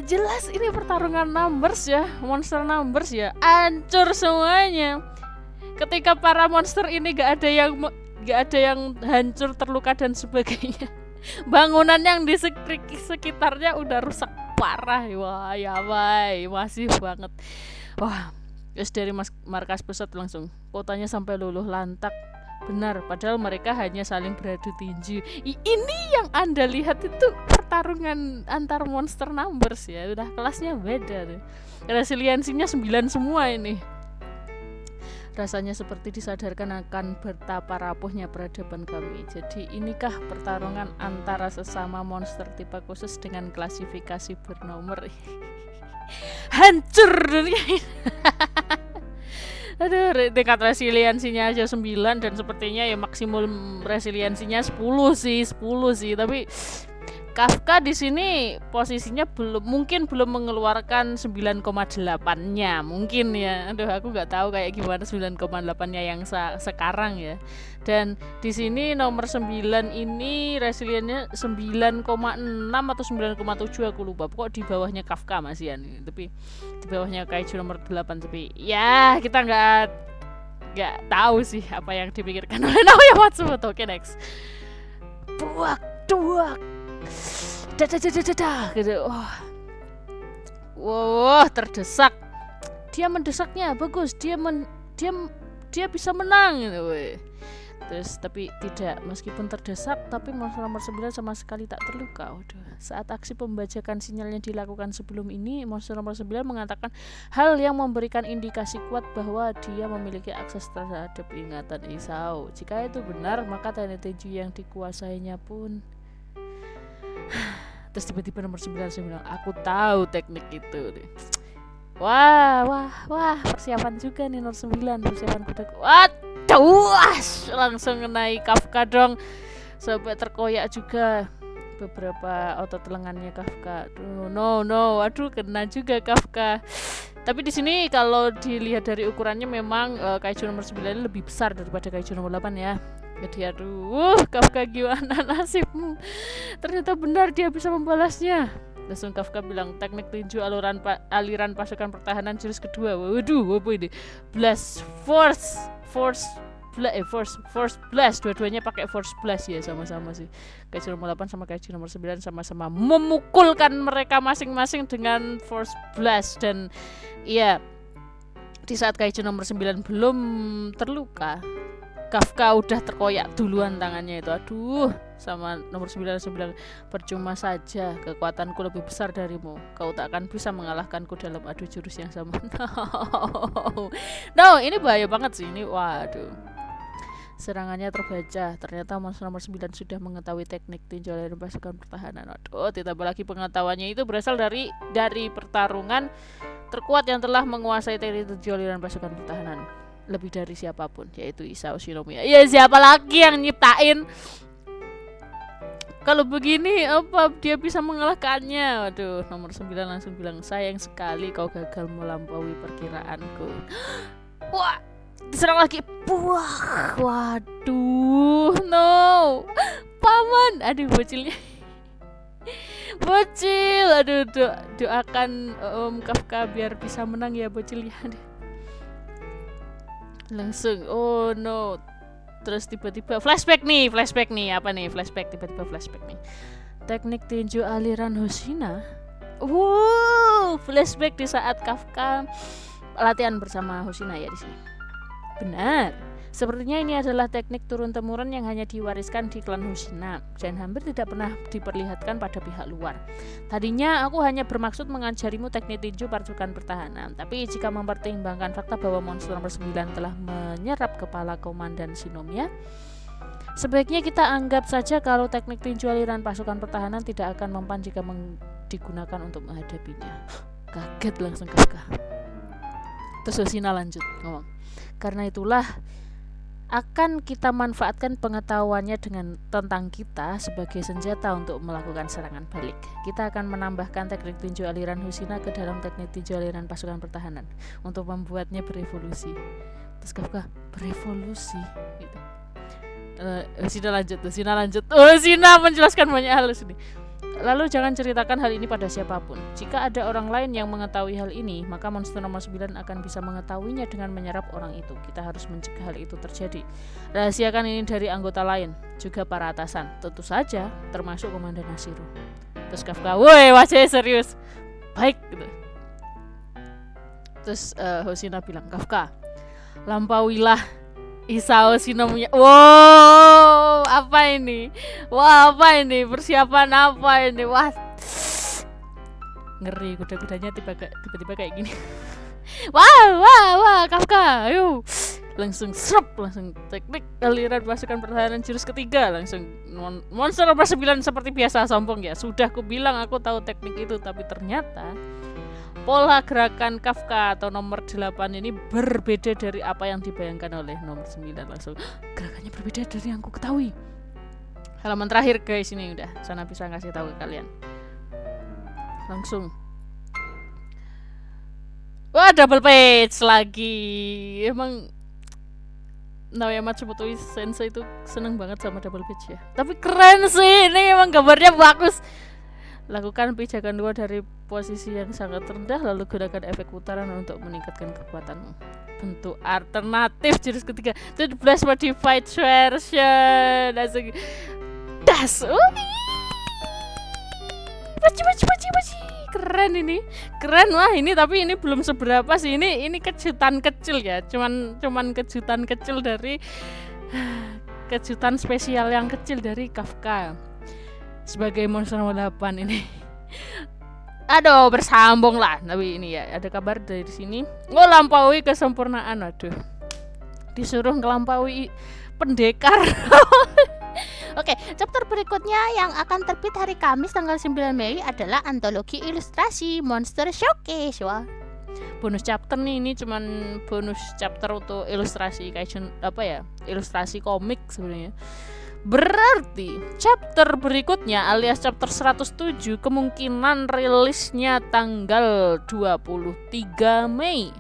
jelas ini pertarungan numbers ya, monster numbers ya, hancur semuanya. Ketika para monster ini gak ada yang hancur, terluka dan sebagainya. Bangunan yang di sekitarnya udah rusak parah. Wah, ya bay, masih banget. Wah, terus dari markas pusat langsung kotanya sampai luluh lantak. Benar, padahal mereka hanya saling beradu tinju. Ini yang Anda lihat itu pertarungan antar monster numbers ya. Udah kelasnya beda tuh. Resiliensinya 9 semua ini. Rasanya seperti disadarkan akan betapa rapuhnya peradaban kami. Jadi inikah pertarungan antara sesama monster tipe khusus dengan klasifikasi bernomor. Hancur dunia ini. Aduh, tingkat resiliensinya aja 9 dan sepertinya ya maksimum resiliensinya 10 sih. Tapi Kafka di sini posisinya belum mengeluarkan 9,8-nya mungkin ya. Aduh, aku nggak tahu kayak gimana 9,8-nya yang sekarang ya. Dan di sini nomor 9 ini resiliennya 9,6 atau 9,7 aku lupa. Pokok di bawahnya Kafka masih ya nih. Tapi di bawahnya Kaiju nomor 8, tapi ya kita nggak tahu sih apa yang dipikirkan oleh Naoya Matsumoto. Oke, next. Duak gitu. Wah, terdesak. Dia mendesaknya bagus. Dia bisa menang gitu, weh. Terus tapi tidak, meskipun terdesak tapi monster nomor 9 sama sekali tak terluka. Waduh. Saat aksi pembajakan sinyalnya dilakukan sebelum ini, monster nomor 9 mengatakan hal yang memberikan indikasi kuat bahwa dia memiliki akses terhadap ingatan Isao. Jika itu benar, maka teknik Tenju yang dikuasainya pun. Terus tiba-tiba nomor 9 saya bilang, aku tahu teknik itu deh. Wah, persiapan juga nih nomor 9, persiapan kuda. Langsung naik Kafka dong. Sampai terkoyak juga beberapa otot lengannya Kafka. Aduh, kena juga Kafka. Tapi di sini kalau dilihat dari ukurannya memang Kaiju nomor 9 lebih besar daripada Kaiju nomor 8 ya. Jadi aduh, Kafka gimana nasibmu? Ternyata benar dia bisa membalasnya. Langsung Kafka bilang teknik tinju aliran pasukan pertahanan jurus kedua. Waduh, apa ini? Blast Force Blast. Dua-duanya pakai Force Blast ya, sama-sama sih. Kaiju nomor 8 sama Kaiju nomor 9 sama-sama memukulkan mereka masing-masing dengan Force Blast. Dan iya, di saat Kaiju nomor 9 belum terluka, Kafka udah terkoyak duluan tangannya itu. Aduh, sama nomor 9 bilang, percuma saja, kekuatanku lebih besar darimu. Kau tak akan bisa mengalahkanku dalam adu jurus yang sama. No, ini bahaya banget sih ini. Waduh. Serangannya terbaca. Ternyata monster nomor 9 sudah mengetahui teknik tinju aliran pasukan pertahanan. Waduh, ditambah lagi pengetahuannya itu berasal dari pertarungan terkuat yang telah menguasai teknik tinju aliran pasukan pertahanan lebih dari siapapun, yaitu Isao Shinomiya. Ya, siapa lagi yang nyiptain? Kalau begini apa dia bisa mengalahkannya? Waduh, nomor 9 langsung bilang, sayang sekali kau gagal melampaui perkiraanku. Wah, diserang lagi. Wah, waduh, no. Paman, aduh bocilnya. Bocil, aduh, doakan Kafka biar bisa menang ya bocilnya. Langsung, oh no. Terus tiba-tiba flashback nih. Apa nih? Tiba-tiba flashback nih. Teknik tinju aliran Hoshina. Wow, flashback di saat Kafka latihan bersama Hoshina ya di sini. Benar. Sepertinya ini adalah teknik turun-temurun yang hanya diwariskan di klan Hoshina dan hampir tidak pernah diperlihatkan pada pihak luar. Tadinya aku hanya bermaksud mengajarimu teknik tinju pasukan pertahanan, tapi jika mempertimbangkan fakta bahwa monster nomor 9 telah menyerap kepala komandan Shinomiya, sebaiknya kita anggap saja kalau teknik tinju aliran pasukan pertahanan tidak akan mempan jika digunakan untuk menghadapinya. Kaget langsung Kafka. Terus Hoshina lanjut ngomong, karena itulah akan kita manfaatkan pengetahuannya tentang kita sebagai senjata untuk melakukan serangan balik. Kita akan menambahkan teknik tinju aliran Hoshina ke dalam teknik tinju aliran pasukan pertahanan untuk membuatnya berevolusi. Terus Kafka, berevolusi gitu. Hoshina lanjut. Hoshina menjelaskan banyak hal di sini. Lalu jangan ceritakan hal ini pada siapapun. Jika ada orang lain yang mengetahui hal ini, maka monster nomor 9 akan bisa mengetahuinya dengan menyerap orang itu. Kita harus mencegah hal itu terjadi. Rahasiakan ini dari anggota lain, juga para atasan. Tentu saja, termasuk Komandan Nashiro. Terus Kafka, woi wajahnya serius. Baik gitu. Terus Hoshina bilang, Kafka, lampauilah Isao Shinomiya. Wow, apa ini? Persiapan apa ini? Wah, ngeri, kuda-kudanya tiba-tiba kayak gini. Wah, Kafka, ayo. Langsung teknik aliran pasukan pertahanan jurus ketiga. Langsung monster nomor 9 seperti biasa sombong ya. Sudah kubilang aku tahu teknik itu, tapi ternyata pola gerakan Kafka atau nomor 8 ini berbeda dari apa yang dibayangkan oleh nomor 9. Langsung, gerakannya berbeda dari yang ku ketahui. Halaman terakhir guys, ini udah Sana bisa ngasih tahu ke kalian. Langsung. Wah, double page lagi. Emang Naoya Matsumoto Sensei itu seneng banget sama double page ya. Tapi keren sih, ini emang gambarnya bagus. Lakukan pijakan 2 dari posisi yang sangat rendah, lalu gunakan efek putaran untuk meningkatkan kekuatanmu. Bentuk alternatif jurus ketiga, 12 modified version. Das. Baci. Keren ini. Keren, wah ini, tapi ini belum seberapa sih. Ini kejutan kecil ya. Cuman kejutan kecil dari kejutan spesial yang kecil dari Kafka sebagai monster nomor 8 ini. Aduh, bersambung lah. Tapi ini ya, ada kabar dari sini. Lampaui kesempurnaan. Aduh, disuruh ngelampaui pendekar. Oke, chapter berikutnya yang akan terbit hari Kamis tanggal 9 Mei adalah antologi ilustrasi Monster Showcase. Wah, bonus chapter nih, ini cuman bonus chapter untuk ilustrasi kayak ilustrasi komik sebenarnya. Berarti chapter berikutnya alias chapter 107 kemungkinan rilisnya tanggal 23 Mei.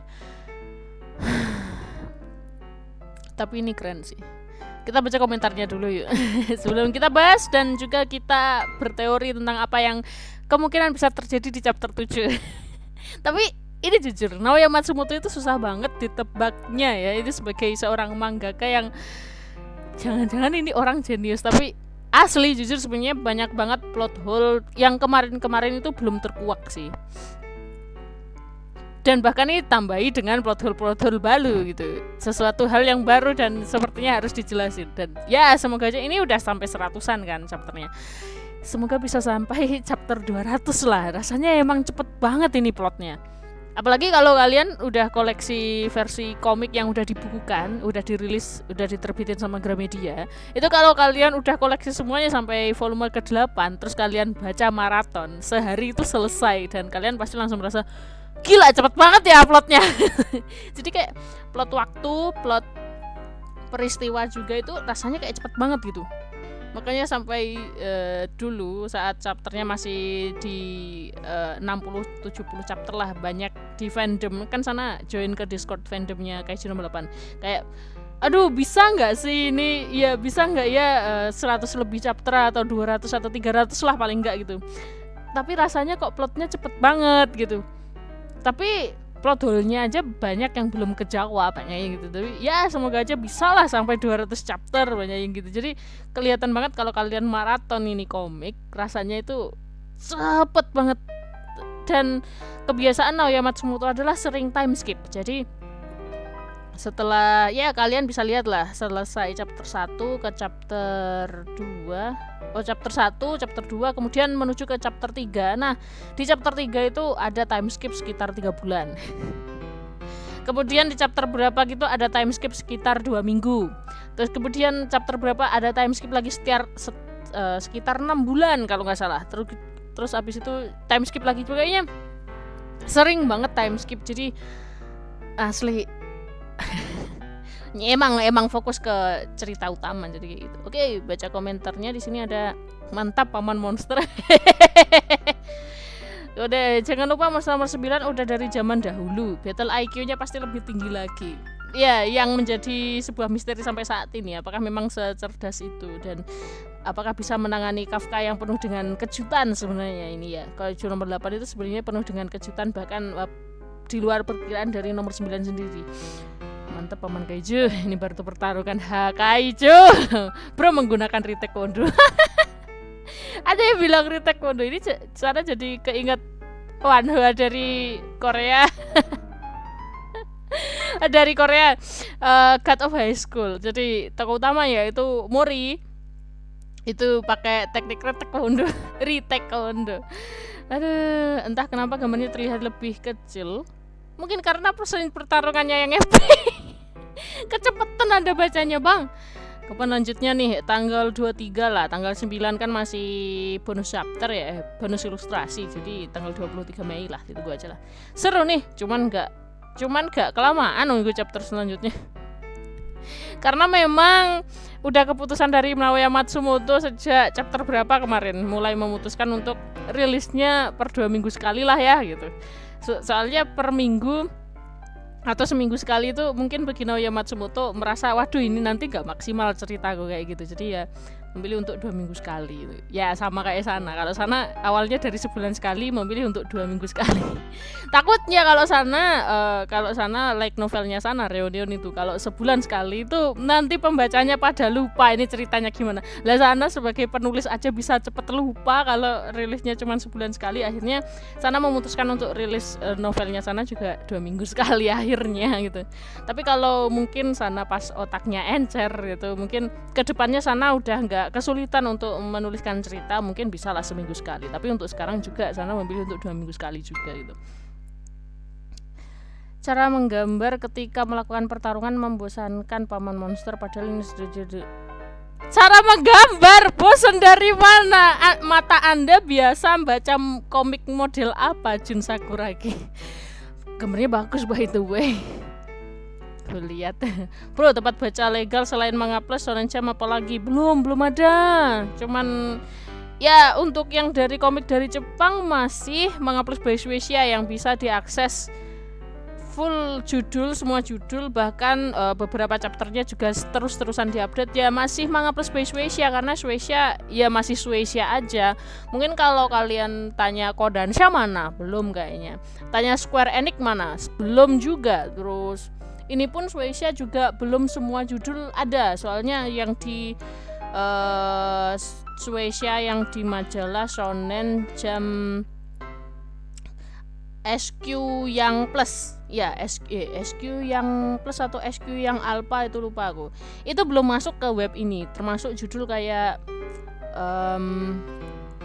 Tapi ini keren sih. Kita baca komentarnya dulu yuk. Sebelum kita bahas dan juga kita berteori tentang apa yang kemungkinan bisa terjadi di chapter 7. Tapi ini jujur, Naoya Matsumoto itu susah banget ditebaknya ya. Ini sebagai seorang mangaka yang jangan-jangan ini orang jenius, tapi asli jujur sebenarnya banyak banget plot hole yang kemarin-kemarin itu belum terkuak sih. Dan bahkan ini tambahi dengan plot hole baru gitu. Sesuatu hal yang baru dan sepertinya harus dijelasin. Dan ya semoga aja ini udah sampai 100-an kan chapternya. Semoga bisa sampai chapter 200 lah. Rasanya emang cepet banget ini plotnya. Apalagi kalau kalian udah koleksi versi komik yang udah dibukukan, udah dirilis, udah diterbitin sama Gramedia. Itu kalau kalian udah koleksi semuanya sampai volume ke-8, terus kalian baca maraton, sehari itu selesai. Dan kalian pasti langsung merasa, gila cepet banget ya plotnya. Jadi kayak plot waktu, plot peristiwa juga itu rasanya kayak cepet banget gitu. Makanya sampai dulu saat chapternya masih di 60-70 chapter lah, banyak di fandom kan sana join ke Discord fandomnya Kaiju nomor 8. Kayak aduh bisa nggak sih ini, ya bisa nggak ya 100 lebih chapter atau 200 atau 300 lah paling nggak gitu. Tapi rasanya kok plotnya cepet banget gitu. Tapi plot hole-nya aja banyak yang belum kejawab, banyak yang gitu. Tapi ya semoga aja bisa lah sampai 200 chapter, banyak yang gitu. Jadi kelihatan banget kalau kalian maraton ini komik, rasanya itu cepet banget. Dan kebiasaan Naoya Matsumoto adalah sering time skip. Jadi setelah, ya kalian bisa lihat lah, selesai chapter 1 ke chapter 2, chapter 1, chapter 2, kemudian menuju ke chapter 3. Nah, di chapter 3 itu ada time skip sekitar 3 bulan. Kemudian di chapter berapa gitu ada time skip sekitar 2 minggu. Terus kemudian chapter berapa ada time skip lagi sekitar 6 bulan kalau nggak salah. Terus abis itu time skip lagi juga, kayaknya sering banget time skip. Jadi asli emang fokus ke cerita utama jadi kayak gitu. Oke, baca komentarnya di sini ada mantap paman monster. Udah, jangan lupa monster nomor 9 udah dari zaman dahulu. Battle IQ-nya pasti lebih tinggi lagi. Ya, yang menjadi sebuah misteri sampai saat ini, apakah memang secerdas itu dan apakah bisa menangani Kafka yang penuh dengan kejutan sebenarnya ini ya. Kalau nomor 8 itu sebenarnya penuh dengan kejutan, bahkan di luar perkiraan dari nomor 9 sendiri. Mantap paman Kaiju, ini baru pertarungan Kaiju. Bro menggunakan retake kondo. Ada yang bilang retake kondo ini sana jadi keinget Wanhua dari Korea. Dari Korea, God of High School. Jadi tokoh utama ya itu Mori. Itu pakai teknik retake kondo. Aduh, entah kenapa gambarnya terlihat lebih kecil. Mungkin karena proses pertarungannya yang epic. Kecepetan Anda bacanya, Bang. Kapan lanjutnya nih? Tanggal 23 lah. Tanggal 9 kan masih bonus chapter ya, bonus ilustrasi. Jadi tanggal 23 Mei lah, itu gua aja lah. Seru nih, cuman gak kelamaan nunggu chapter selanjutnya. Karena memang udah keputusan dari Naoya Matsumoto sejak chapter berapa kemarin mulai memutuskan untuk rilisnya per 2 minggu sekali lah ya gitu. Soalnya per minggu atau seminggu sekali itu mungkin bagi Naoya Matsumoto merasa waduh ini nanti gak maksimal ceritaku kayak gitu, jadi ya memilih untuk 2 minggu sekali. Ya sama kayak Sana, kalau Sana awalnya dari sebulan sekali memilih untuk 2 minggu sekali. Takutnya kalau Sana like novelnya Sana Reunion itu kalau sebulan sekali itu nanti pembacanya pada lupa ini ceritanya gimana. Lah Sana sebagai penulis aja bisa cepet lupa kalau rilisnya cuma sebulan sekali. Akhirnya Sana memutuskan untuk rilis novelnya Sana juga 2 minggu sekali akhirnya gitu. Tapi kalau mungkin Sana pas otaknya encer gitu, mungkin kedepannya Sana udah nggak kesulitan untuk menuliskan cerita, mungkin bisa lah seminggu sekali. Tapi untuk sekarang juga Sana memilih untuk 2 minggu sekali juga gitu. Cara menggambar ketika melakukan pertarungan membosankan paman monster padahal ini sudah jadi. Cara menggambar bosan dari mana? Mata Anda biasa baca komik model apa, Jun Sakuragi? Gambarnya bagus by the way. Lihat bro, tempat baca legal selain Manga Plus, Shonen Jump apalagi? Belum ada, cuman ya untuk yang dari komik dari Jepang masih Manga Plus by Shueisha yang bisa diakses full judul, semua judul, bahkan beberapa chapternya juga terus-terusan diupdate ya, masih Manga Plus by Shueisha karena Shueisha ya masih Shueisha aja. Mungkin kalau kalian tanya Kodansha mana? Belum kayaknya. Tanya Square Enix mana? Belum juga. Terus ini pun Shueisha juga belum semua judul ada, soalnya yang di Shueisha yang di majalah Shonen Jump SQ yang plus ya, SQ yang plus atau SQ yang alpha itu lupa aku, itu belum masuk ke web ini, termasuk judul kayak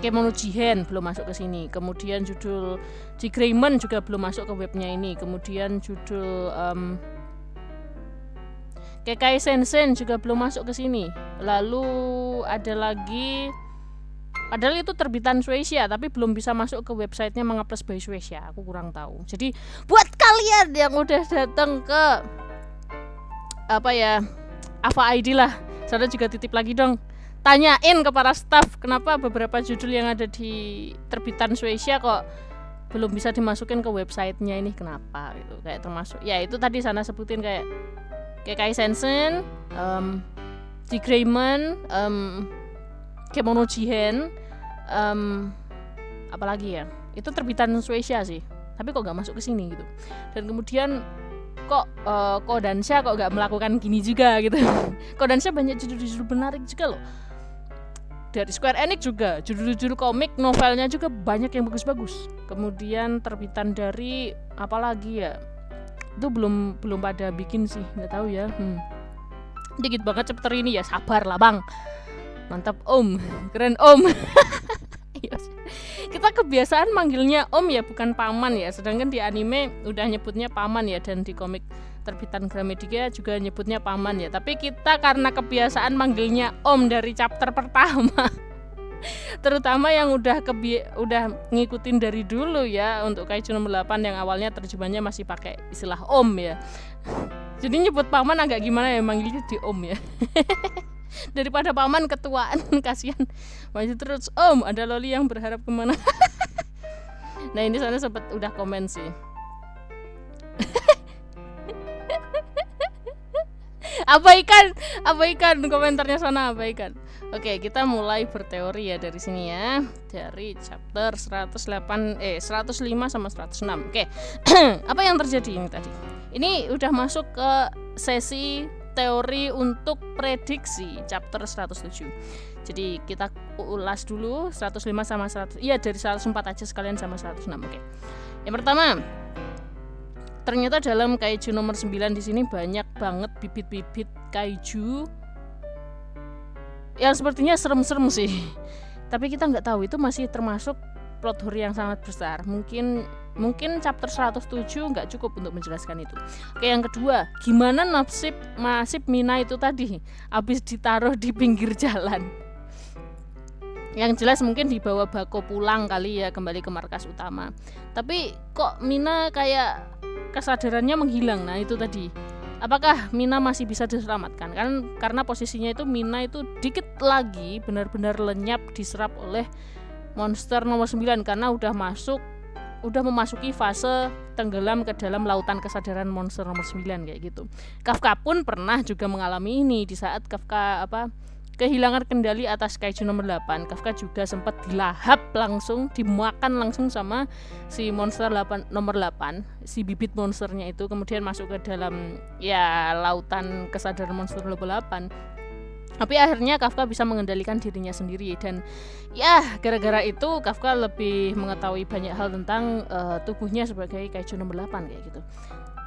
Kemono Jihen belum masuk ke sini, kemudian judul G-Greymon juga belum masuk ke webnya ini, kemudian judul Kekai Sensen juga belum masuk ke sini. Lalu ada lagi, padahal itu terbitan Shueisha tapi belum bisa masuk ke websitenya Manga Plus by Shueisha. Aku kurang tahu. Jadi buat kalian yang udah datang ke Ava ID lah, saya juga titip lagi dong. Tanyain ke para staff kenapa beberapa judul yang ada di terbitan Shueisha kok belum bisa dimasukin ke websitenya ini, kenapa gitu. Kayak termasuk ya itu tadi Sana sebutin kayak Kekai Sensen, G-Greymon, Kemono Jihen, apalagi ya, itu terbitan Shueisha sih, tapi kok nggak masuk ke sini gitu. Dan kemudian kok Kodansha kok nggak melakukan gini juga gitu. Kodansha banyak judul-judul menarik juga loh. Dari Square Enix juga judul-judul komik novelnya juga banyak yang bagus-bagus. Kemudian terbitan dari apalagi ya, itu belum pada bikin sih, nggak tahu ya. Dikit banget chapter ini ya, sabar lah bang, mantap om, keren om. Kita kebiasaan manggilnya om ya, bukan paman ya, sedangkan di anime udah nyebutnya paman ya, dan di komik terbitan Gramedia juga nyebutnya paman ya, tapi kita karena kebiasaan manggilnya om dari chapter pertama. Terutama yang udah ngikutin dari dulu ya, untuk Kaiju nomor 8 yang awalnya terjemahannya masih pakai istilah om ya. Jadi nyebut paman agak gimana ya, manggilnya di om ya. Daripada paman ketuaan, kasihan. Masih terus om, ada loli yang berharap kemana. Nah ini Sana sempat udah komen sih. Abaikan komentarnya Sana, abaikan. Oke, kita mulai berteori ya dari sini ya. Dari chapter 105 sama 106. Oke. Apa yang terjadi ini tadi? Ini udah masuk ke sesi teori untuk prediksi chapter 107. Jadi kita ulas dulu 105 sama 100. Iya, dari 104 aja sekalian sama 106. Oke. Yang pertama, ternyata dalam Kaiju nomor 9 di sini banyak banget bibit-bibit kaiju yang sepertinya serem-serem sih. Tapi kita nggak tahu itu masih termasuk plot hole yang sangat besar. Mungkin chapter 107 nggak cukup untuk menjelaskan itu. Oke, yang kedua, gimana nasib Mina itu tadi habis ditaruh di pinggir jalan. Yang jelas mungkin dibawa Bako pulang kali ya, kembali ke markas utama. Tapi kok Mina kayak kesadarannya menghilang. Nah itu tadi Apakah Mina masih bisa diselamatkan? Karena posisinya itu Mina itu dikit lagi benar-benar lenyap diserap oleh monster nomor 9 karena udah memasuki fase tenggelam ke dalam lautan kesadaran monster nomor 9 kayak gitu. Kafka pun pernah juga mengalami ini di saat Kafka kehilangan kendali atas kaiju nomor 8. Kafka juga sempat dimakan langsung sama si monster nomor 8, si bibit monsternya itu, kemudian masuk ke dalam lautan kesadaran monster nomor 8. Tapi akhirnya Kafka bisa mengendalikan dirinya sendiri, dan gara-gara itu Kafka lebih mengetahui banyak hal tentang tubuhnya sebagai kaiju nomor 8 kayak gitu.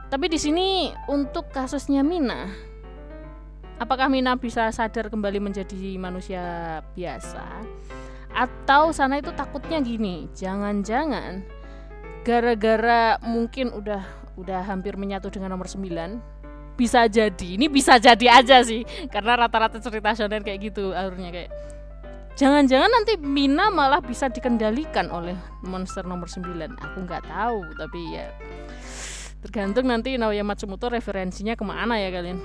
Tapi di sini untuk kasusnya Mina, apakah Mina bisa sadar kembali menjadi manusia biasa? Atau Sana itu takutnya gini, jangan-jangan gara-gara mungkin udah hampir menyatu dengan nomor 9, bisa jadi aja sih, karena rata-rata cerita shonen kayak gitu alurnya, kayak jangan-jangan nanti Mina malah bisa dikendalikan oleh monster nomor 9. Aku nggak tahu, tapi ya tergantung nanti Naoya Matsumoto referensinya kemana ya kalian.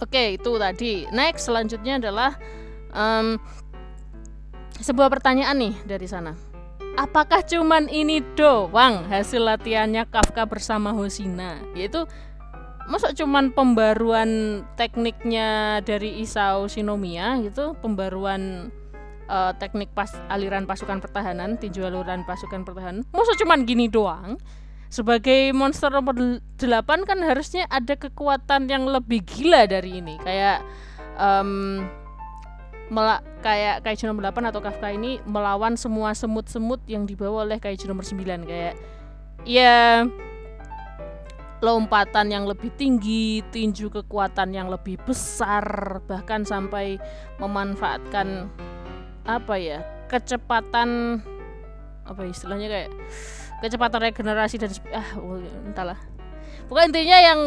Oke, itu tadi. Next, selanjutnya adalah sebuah pertanyaan nih dari Sana. Apakah cuman ini doang hasil latihannya Kafka bersama Hoshina? Yaitu masa cuman pembaruan tekniknya dari Isao Shinomiya gitu, pembaruan teknik aliran pasukan pertahanan, tinju aliran pasukan pertahanan. Masa cuman gini doang? Sebagai monster nomor 8 kan harusnya ada kekuatan yang lebih gila dari ini. Kayak kayak kaiju nomor 8 atau Kafka ini melawan semua semut-semut yang dibawa oleh kaiju nomor 9. Kayak lompatan yang lebih tinggi, tinju kekuatan yang lebih besar, bahkan sampai memanfaatkan kecepatan istilahnya kayak kecepatan regenerasi dan entahlah. Pokoknya intinya yang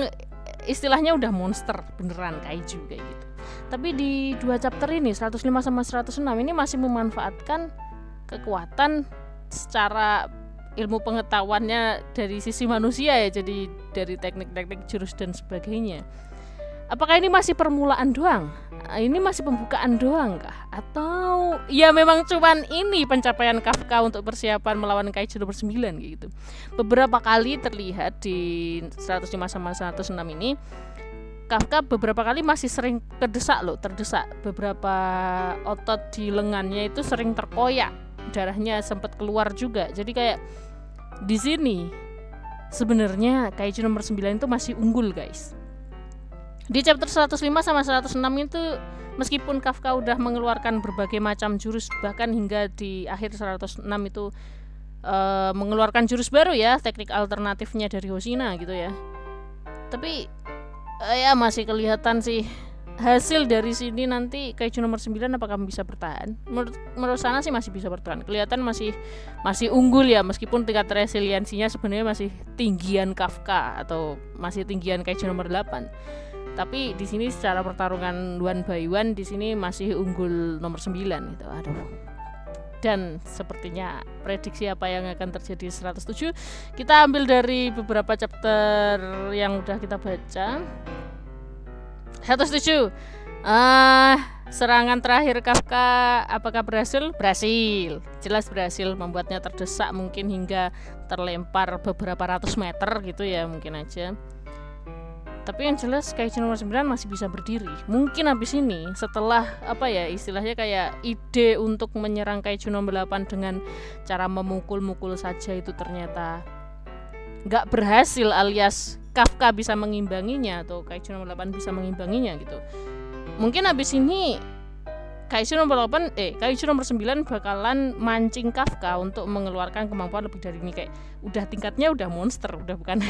istilahnya udah monster beneran kaiju kayak gitu. Tapi di 2 chapter ini 105 sama 106 ini masih memanfaatkan kekuatan secara ilmu pengetahuannya dari sisi manusia ya, jadi dari teknik-teknik jurus dan sebagainya. Apakah ini masih permulaan doang? Ini masih pembukaan doang kah? Atau ya memang cuman ini pencapaian Kafka untuk persiapan melawan kaiju nomor 9 gitu. Beberapa kali terlihat di 105 sama 106 ini Kafka beberapa kali masih sering terdesak. Beberapa otot di lengannya itu sering terkoyak, darahnya sempat keluar juga. Jadi kayak di sini sebenarnya kaiju nomor 9 itu masih unggul, guys. Di chapter 105 sama 106 itu meskipun Kafka udah mengeluarkan berbagai macam jurus, bahkan hingga di akhir 106 itu mengeluarkan jurus baru ya, teknik alternatifnya dari Hoshina gitu ya. Tapi masih kelihatan sih hasil dari sini nanti kaiju nomor 9 apakah bisa bertahan. Menurut Sana sih masih bisa bertahan. Kelihatan masih unggul ya, meskipun tingkat resiliensinya sebenarnya masih tinggian Kafka atau masih tinggian kaiju nomor 8. Tapi di sini secara pertarungan one by one di sini masih unggul nomor 9 gitu. Aduh. Dan sepertinya prediksi apa yang akan terjadi 107 kita ambil dari beberapa chapter yang udah kita baca. 107. Serangan terakhir Kafka apakah berhasil? Berhasil. Jelas berhasil, membuatnya terdesak mungkin hingga terlempar beberapa ratus meter gitu ya, mungkin aja. Tapi yang jelas kaiju nomor 9 masih bisa berdiri. Mungkin habis ini setelah istilahnya kayak ide untuk menyerang kaiju nomor 8 dengan cara memukul-mukul saja itu ternyata gak berhasil, alias Kafka bisa mengimbanginya atau kaiju nomor 8 bisa mengimbanginya gitu. Mungkin habis ini kaiju nomor 9 bakalan mancing Kafka untuk mengeluarkan kemampuan lebih dari ini, kayak udah tingkatnya udah monster, udah bukan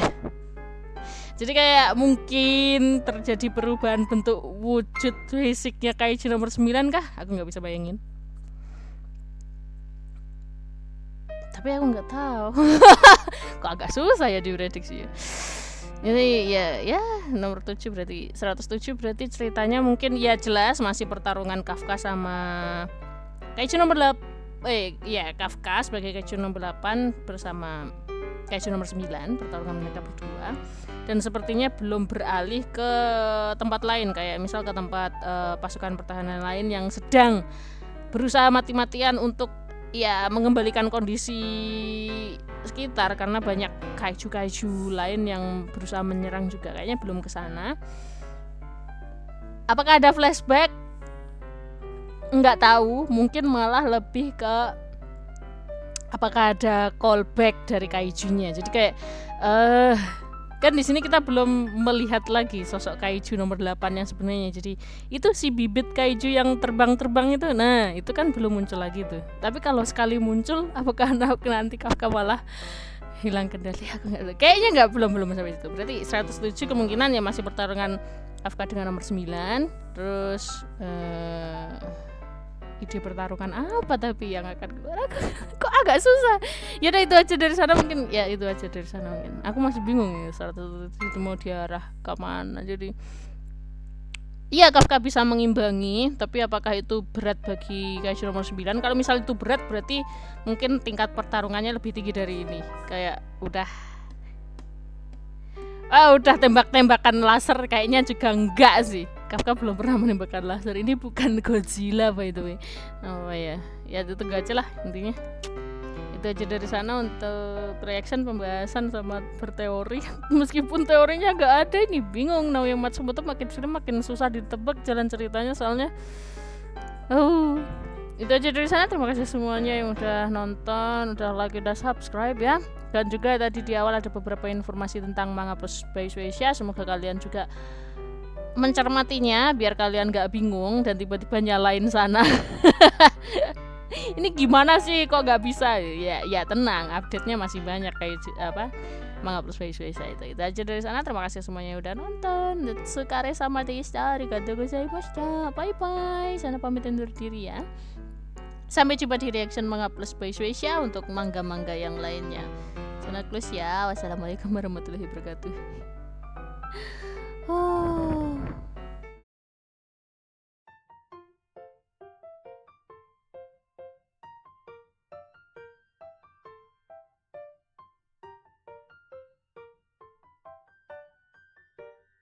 jadi kayak mungkin terjadi perubahan bentuk wujud fisiknya kaiju nomor 9 kah? Aku gak bisa bayangin. Tapi aku gak tahu. Kok agak susah ya diprediksi ya. Jadi ya nomor 7 berarti 107 berarti ceritanya mungkin ya jelas masih pertarungan Kafka sama kaiju nomor 8. Kafka sebagai kaiju nomor 8 bersama Kaiju nomor 9, pertarungan mereka berdua. Dan sepertinya belum beralih ke tempat lain, kayak misal ke tempat pasukan pertahanan lain yang sedang berusaha mati-matian untuk ya mengembalikan kondisi sekitar, karena banyak kaiju lain yang berusaha menyerang juga. Kayaknya belum ke sana. Apakah ada flashback? Nggak tahu, mungkin malah lebih ke apakah ada callback dari kaijunya. Jadi kayak kan di sini kita belum melihat lagi sosok kaiju nomor 8 yang sebenarnya. Jadi itu si bibit kaiju yang terbang-terbang itu. Nah, itu kan belum muncul lagi tuh. Tapi kalau sekali muncul, apakah nanti Kafka malah hilang kendali? Aku nggak tahu. Kayaknya nggak, belum sampai situ. Berarti 107 kemungkinan ya masih pertarungan Kafka dengan nomor 9. Terus ide pertarungan apa tapi yang akan kok agak susah. Ya udah itu aja dari sana mungkin. Ya itu aja dari sana mungkin. Aku masih bingung ya 107 itu mau diarah ke mana. Jadi iya, Kafka bisa mengimbangi, tapi apakah itu berat bagi kaiju nomor 9? Kalau misal itu berat, berarti mungkin tingkat pertarungannya lebih tinggi dari ini. Kayak udah tembak-tembakan laser kayaknya juga enggak sih. Kafka belum pernah menembakkan laser. Ini bukan Godzilla by the way. Ya itu aja lah intinya. Itu aja dari sana untuk reaction, pembahasan sama berteori. Meskipun teorinya enggak ada, ini bingung. Naoya Matsumoto makin susah ditebak jalan ceritanya soalnya. Itu aja dari sana. Terima kasih semuanya yang udah nonton, udah like, udah subscribe ya. Dan juga tadi di awal ada beberapa informasi tentang Manga Plus by Shueisha. Semoga kalian juga mencermatinya biar kalian gak bingung dan tiba-tiba nyalain sana. Ini gimana sih kok gak bisa? Ya tenang, update-nya masih banyak kayak Manga Plus by Shueisha itu aja dari sana. Terima kasih semuanya yang udah nonton. Tsukare sama desu. Arigatou gozaimashita. Bye bye. Sana pamit undur diri ya. Sampai jumpa di reaction Manga Plus by Shueisha untuk manga-manga yang lainnya. Sana close ya. Wassalamualaikum warahmatullahi wabarakatuh.